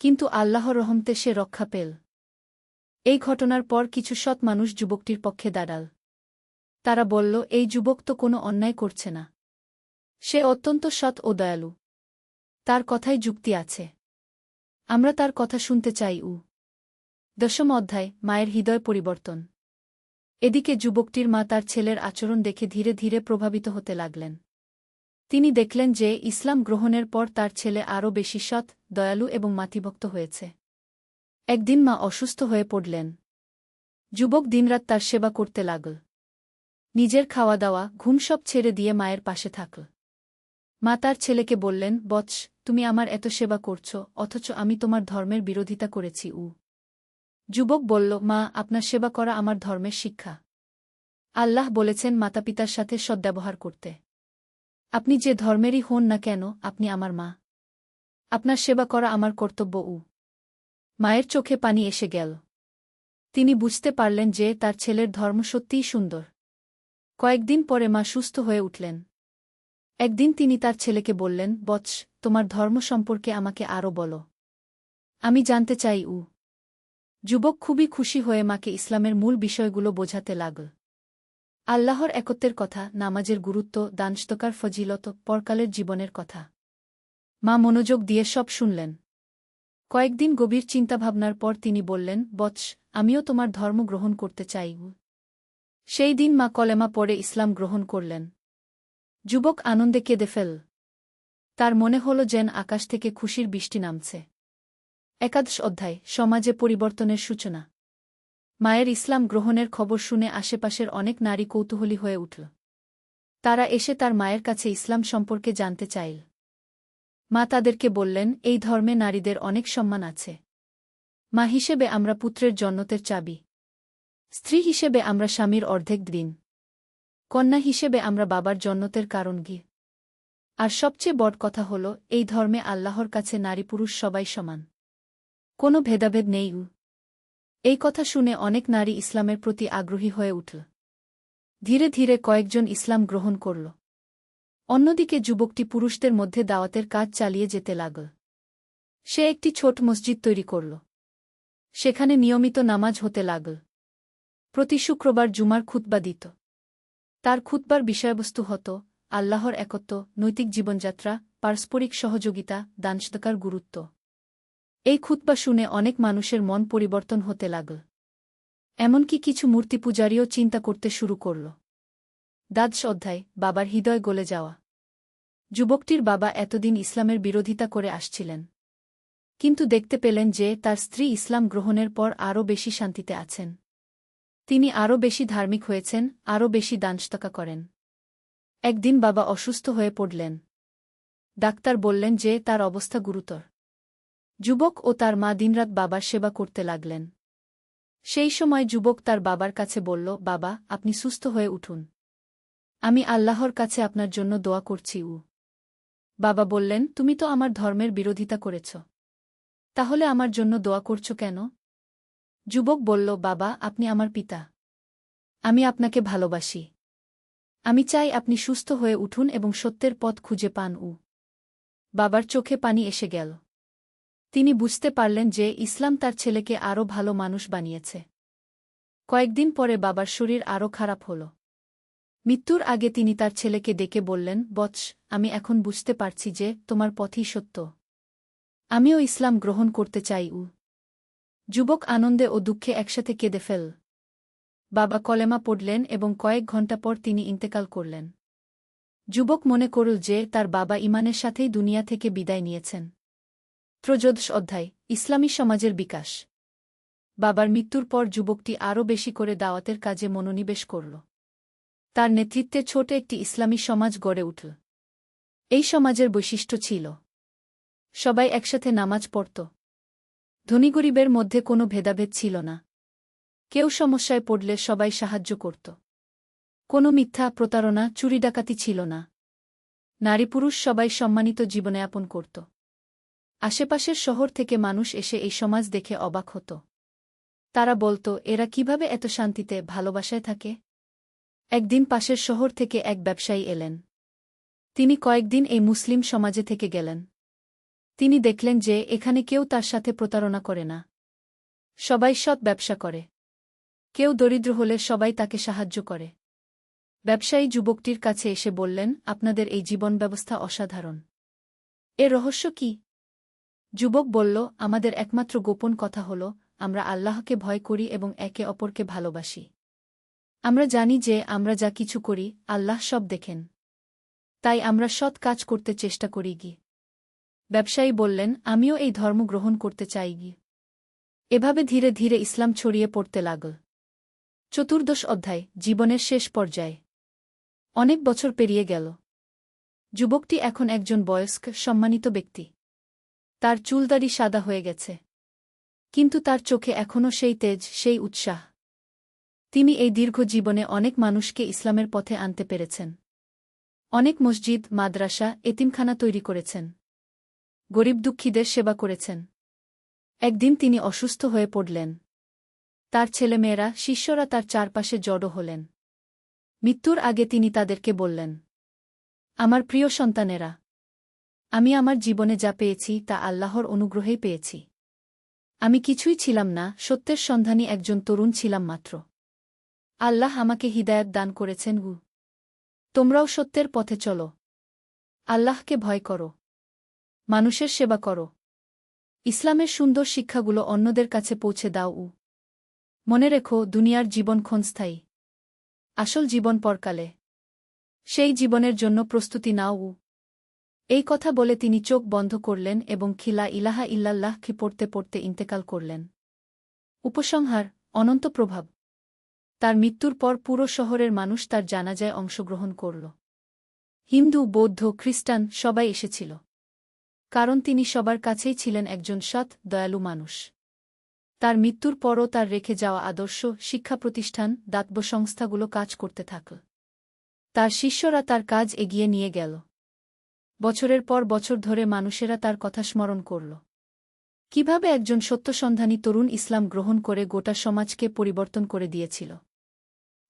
কিন্তু আল্লাহর রহমতে সে রক্ষা পেল। এই ঘটনার পর কিছু সৎ মানুষ যুবকটির পক্ষে দাঁড়াল। তারা বলল, এই যুবক তো কোনো অন্যায় করছে না, সে অত্যন্ত সৎ ও দয়ালু, তার কথায় যুক্তি আছে, আমরা তার কথা শুনতে চাই। 10ম অধ্যায়, মায়ের হৃদয় পরিবর্তন। এদিকে যুবকটির মা তার ছেলের আচরণ দেখে ধীরে ধীরে প্রভাবিত হতে লাগলেন। তিনি দেখলেন যে ইসলাম গ্রহণের পর তার ছেলে আরও বেশি সৎ, দয়ালু এবং মাতৃভক্ত হয়েছে। একদিন মা অসুস্থ হয়ে পড়লেন। যুবক দিনরাত তার সেবা করতে লাগল। নিজের খাওয়া দাওয়া, ঘুম সব ছেড়ে দিয়ে মায়ের পাশে থাকল। মা তার ছেলেকে বললেন, বৎস, তুমি আমার এত সেবা করছ, অথচ আমি তোমার ধর্মের বিরোধিতা করেছি। যুবক বলল, মা, আপনার সেবা করা আমার ধর্মের শিক্ষা। আল্লাহ বলেছেন মাতাপিতার সাথে সদ্ব্যবহার করতে। আপনি যে ধর্মেরই হন না কেন, আপনি আমার মা। আপনার সেবা করা আমার কর্তব্য। মায়ের চোখে পানি এসে গেল। তিনি বুঝতে পারলেন যে তার ছেলের ধর্ম সত্যিই সুন্দর। কয়েকদিন পরে মা সুস্থ হয়ে উঠলেন। একদিন তিনি তার ছেলেকে বললেন, বৎস, তোমার ধর্ম সম্পর্কে আমাকে আরও বলো, আমি জানতে চাই। যুবক খুবই খুশি হয়ে মাকে ইসলামের মূল বিষয়গুলো বোঝাতে লাগল। আল্লাহর একত্বের কথা, নামাজের গুরুত্ব, দানস্তকার ফজিলত, পরকালের জীবনের কথা। মা মনোযোগ দিয়ে সব শুনলেন। কয়েকদিন গভীর চিন্তাভাবনার পর তিনি বললেন, বৎস, আমিও তোমার ধর্ম গ্রহণ করতে চাই। সেই দিন মা কলেমা পড়ে ইসলাম গ্রহণ করলেন। যুবক আনন্দে কেঁদে ফেল। তার মনে হল যেন আকাশ থেকে খুশির বৃষ্টি নামছে। 11ম অধ্যায়, সমাজে পরিবর্তনের সূচনা। মায়ের ইসলাম গ্রহণের খবর শুনে আশেপাশের অনেক নারী কৌতূহলী হয়ে উঠল। তারা এসে তার মায়ের কাছে ইসলাম সম্পর্কে জানতে চাইল। মা তাদেরকে বললেন, এই ধর্মে নারীদের অনেক সম্মান আছে। মা হিসেবে আমরা পুত্রের জন্নতের চাবি, স্ত্রী হিসেবে আমরা স্বামীর অর্ধেক দিন, কন্যা হিসেবে আমরা বাবার জন্নতের কারণ গি। আর সবচেয়ে বড় কথা হল, এই ধর্মে আল্লাহর কাছে নারী পুরুষ সবাই সমান, কোনো ভেদাভেদ নেই। এই কথা শুনে অনেক নারী ইসলামের প্রতি আগ্রহী হয়ে উঠল। ধীরে ধীরে কয়েকজন ইসলাম গ্রহণ করল। অন্যদিকে যুবকটি পুরুষদের মধ্যে দাওয়াতের কাজ চালিয়ে যেতে লাগল। সে একটি ছোট মসজিদ তৈরি করল। সেখানে নিয়মিত নামাজ হতে লাগল। প্রতি শুক্রবার জুমার খুতবা দিত। তার খুতবার বিষয়বস্তু হতো আল্লাহর একত্ব, নৈতিক জীবনযাত্রা, পারস্পরিক সহযোগিতা, দানসদকার গুরুত্ব। এই খুতবা শুনে অনেক মানুষের মন পরিবর্তন হতে লাগল। এমনকি কিছু মূর্তিপূজারীও চিন্তা করতে শুরু করল। 12ম অধ্যায়, বাবার হৃদয় গলে যাওয়া। যুবকটির বাবা এতদিন ইসলামের বিরোধিতা করে আসছিলেন, কিন্তু দেখতে পেলেন যে তার স্ত্রী ইসলাম গ্রহণের পর আরও বেশি শান্তিতে আছেন। তিনি আরও বেশি ধার্মিক হয়েছেন, আরও বেশি দানসদকা করেন। একদিন বাবা অসুস্থ হয়ে পড়লেন। ডাক্তার বললেন যে তার অবস্থা গুরুতর। যুবক ও তার মা দিনরাত বাবার সেবা করতে লাগলেন। সেই সময় যুবক তার বাবার কাছে বলল, বাবা, আপনি সুস্থ হয়ে উঠুন। আমি আল্লাহর কাছে আপনার জন্য দোয়া করছি। বাবা বললেন, তুমি তো আমার ধর্মের বিরোধিতা করেছ, তাহলে আমার জন্য দোয়া করছ কেন? যুবক বলল, বাবা, আপনি আমার পিতা। আমি আপনাকে ভালোবাসি। আমি চাই আপনি সুস্থ হয়ে উঠুন এবং সত্যের পথ খুঁজে পান। বাবার চোখে পানি এসে গেল। তিনি বুঝতে পারলেন যে ইসলাম তার ছেলেকে আরও ভালো মানুষ বানিয়েছে। কয়েকদিন পরে বাবার শরীর আরও খারাপ হল। মৃত্যুর আগে তিনি তার ছেলেকে ডেকে বললেন, বৎস, আমি এখন বুঝতে পারছি যে তোমার পথই সত্য। আমিও ইসলাম গ্রহণ করতে চাই। যুবক আনন্দে ও দুঃখে একসাথে কেঁদে ফেল। বাবা কলেমা পড়লেন এবং কয়েক ঘণ্টা পর তিনি ইন্তেকাল করলেন। যুবক মনে করল যে তার বাবা ঈমানের সাথেই দুনিয়া থেকে বিদায় নিয়েছেন। 13ম অধ্যায়, ইসলামী সমাজের বিকাশ। বাবার মৃত্যুর পর যুবকটি আরও বেশি করে দাওয়াতের কাজে মনোনিবেশ করল। তার নেতৃত্বে ছোট একটি ইসলামী সমাজ গড়ে উঠল। এই সমাজের বৈশিষ্ট্য ছিল, সবাই একসাথে নামাজ পড়ত, ধনী গরিবের মধ্যে কোনো ভেদাভেদ ছিল না। কেউ সমস্যায় পড়লে সবাই সাহায্য করত। কোনো মিথ্যা, প্রতারণা, চুরি ডাকাতি ছিল না। নারী পুরুষ সবাই সম্মানিত জীবনযাপন করত। আশেপাশের শহর থেকে মানুষ এসে এই সমাজ দেখে অবাক হতো। তারা বলত, এরা কিভাবে এত শান্তিতে, ভালোবাসায় থাকে? একদিন পাশের শহর থেকে এক ব্যবসায়ী এলেন। তিনি কয়েকদিন এই মুসলিম সমাজে থেকে গেলেন। তিনি দেখলেন যে এখানে কেউ তার সাথে প্রতারণা করে না। সবাই সৎ ব্যবসা করে। কেউ দরিদ্র হলে সবাই তাকে সাহায্য করে। ব্যবসায়ী যুবকটির কাছে এসে বললেন, আপনাদের এই জীবন ব্যবস্থা অসাধারণ। এর রহস্য কি? যুবক বলল, আমাদের একমাত্র গোপন কথা হল, আমরা আল্লাহকে ভয় করি এবং একে অপরকে ভালোবাসি। আমরা জানি যে আমরা যা কিছু করি, আল্লাহ সব দেখেন। তাই আমরা সৎ কাজ করতে চেষ্টা করি গি। ব্যবসায়ী বললেন, আমিও এই ধর্ম গ্রহণ করতে চাই গি। এভাবে ধীরে ধীরে ইসলাম ছড়িয়ে পড়তে লাগল। চতুর্দশ অধ্যায়, জীবনের শেষ পর্যায়ে। অনেক বছর পেরিয়ে গেল। যুবকটি এখন একজন বয়স্ক, সম্মানিত ব্যক্তি। তার চুলদাড়ি সাদা হয়ে গেছে। কিন্তু তার চোখে এখনও সেই তেজ, সেই উৎসাহ। তিনি এই দীর্ঘ জীবনে অনেক মানুষকে ইসলামের পথে আনতে পেরেছেন। অনেক মসজিদ, মাদ্রাসা, এতিমখানা তৈরি করেছেন। গরিব দুঃখীদের সেবা করেছেন। একদিন তিনি অসুস্থ হয়ে পড়লেন। তার ছেলেমেয়েরা, শিষ্যরা তার চারপাশে জড়ো হলেন। মৃত্যুর আগে তিনি তাদেরকে বললেন, আমার প্রিয় সন্তানেরা, আমি আমার জীবনে যা পেয়েছি তা আল্লাহর অনুগ্রহেই পেয়েছি। আমি কিছুই ছিলাম না, সত্যের সন্ধানী একজন তরুণ ছিলাম মাত্র। আল্লাহ আমাকে হিদায়াত দান করেছেন। তোমরাও সত্যের পথে চলো। আল্লাহকে ভয় করো। মানুষের সেবা করো। ইসলামের সুন্দর শিক্ষাগুলো অন্যদের কাছে পৌঁছে দাও। মনে রেখো, দুনিয়ার জীবন ক্ষণস্থায়ী। আসল জীবন পরকালে। সেই জীবনের জন্য প্রস্তুতি নাও। এই কথা বলে তিনি চোখ বন্ধ করলেন এবং খিলা ইলাহা ইল্লাল্লাহকে পড়তে পড়তে ইন্তেকাল করলেন। উপসংহার, অনন্ত প্রভাব। তার মৃত্যুর পর পুরো শহরের মানুষ তার জানাজায় অংশগ্রহণ করল। হিন্দু, বৌদ্ধ, খ্রিস্টান সবাই এসেছিল। কারণ তিনি সবার কাছেই ছিলেন একজন সৎ, দয়ালু মানুষ। তার মৃত্যুর পরও তার রেখে যাওয়া আদর্শ, শিক্ষা প্রতিষ্ঠান, দাতব্য সংস্থাগুলো কাজ করতে থাকল। তার শিষ্যরা তার কাজ এগিয়ে নিয়ে গেল। বছরের পর বছর ধরে মানুষেরা তার কথা স্মরণ করল। কিভাবে একজন সত্যসন্ধানী তরুণ ইসলাম গ্রহণ করে গোটা সমাজকে পরিবর্তন করে দিয়েছিল।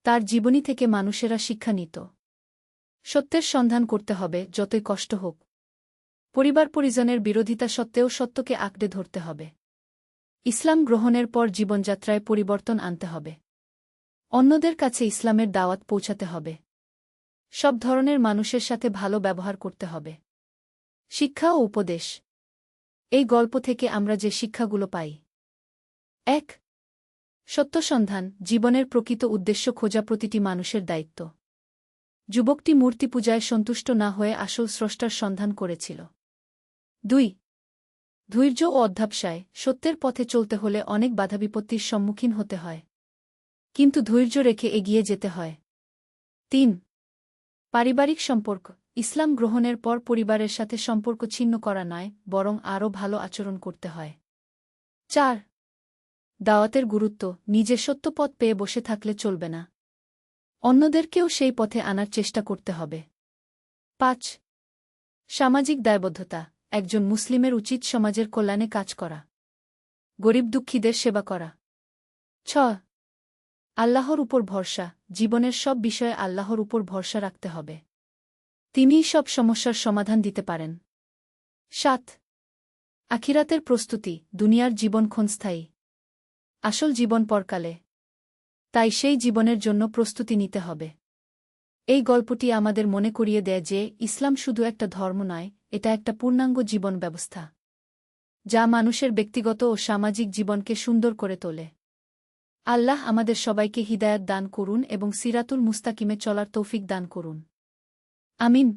তার জীবনী থেকে মানুষেরা শিক্ষা নিত। সত্যের সন্ধান করতে হবে, যতই কষ্ট হোক। পরিবার পরিজনের বিরোধিতা সত্ত্বেও সত্যকে আঁকড়ে ধরতে হবে। ইসলাম গ্রহণের পর জীবনযাত্রায় পরিবর্তন আনতে হবে। অন্যদের কাছে ইসলামের দাওয়াত পৌঁছাতে হবে। সব ধরনের মানুষের সাথে ভালো ব্যবহার করতে হবে। শিক্ষা ও উপদেশ। এই গল্প থেকে আমরা যে শিক্ষাগুলো পাই: ১. সত্যসন্ধান, জীবনের প্রকৃত উদ্দেশ্য খোঁজা প্রতিটি মানুষের দায়িত্ব। যুবকটি মূর্তি পূজায় সন্তুষ্ট না হয়ে আসল স্রষ্টার সন্ধান করেছিল। ২. ধৈর্য ও অধ্যবসায়, সত্যের পথে চলতে হলে অনেক বাধাবিপত্তির সম্মুখীন হতে হয়। কিন্তু ধৈর্য রেখে এগিয়ে যেতে হয়। ৩. পারিবারিক সম্পর্ক, ইসলাম গ্রহণের পর পরিবারের সাথে সম্পর্ক ছিন্ন করা নয়, বরং আরও ভালো আচরণ করতে হয়। ৪. দাওয়াতের গুরুত্ব, নিজে সত্য পথ পেয়ে বসে থাকলে চলবে না। অন্যদেরকেও সেই পথে আনার চেষ্টা করতে হবে। ৫. সামাজিক দায়বদ্ধতা, একজন মুসলিমের উচিত সমাজের কল্যাণে কাজ করা, গরিব দুঃখীদের সেবা করা। ৬. আল্লাহর উপর ভরসা, জীবনের সব বিষয়ে আল্লাহর উপর ভরসা রাখতে হবে। তিনিই সব সমস্যার সমাধান দিতে পারেন। ৭. আখিরাতের প্রস্তুতি, দুনিয়ার জীবন ক্ষণস্থায়ী। আসল জীবন পরকালে। তাই সেই জীবনের জন্য প্রস্তুতি নিতে হবে। এই গল্পটি আমাদের মনে করিয়ে দেয় যে ইসলাম শুধু একটা ধর্ম নয়, এটা একটা পূর্ণাঙ্গ জীবন ব্যবস্থা, যা মানুষের ব্যক্তিগত ও সামাজিক জীবনকে সুন্দর করে তোলে। আল্লাহ আমাদের সবাইকে হিদায়াত দান করুন এবং সিরাতুল মুস্তাকিমে চলার তৌফিক দান করুন। আমিন।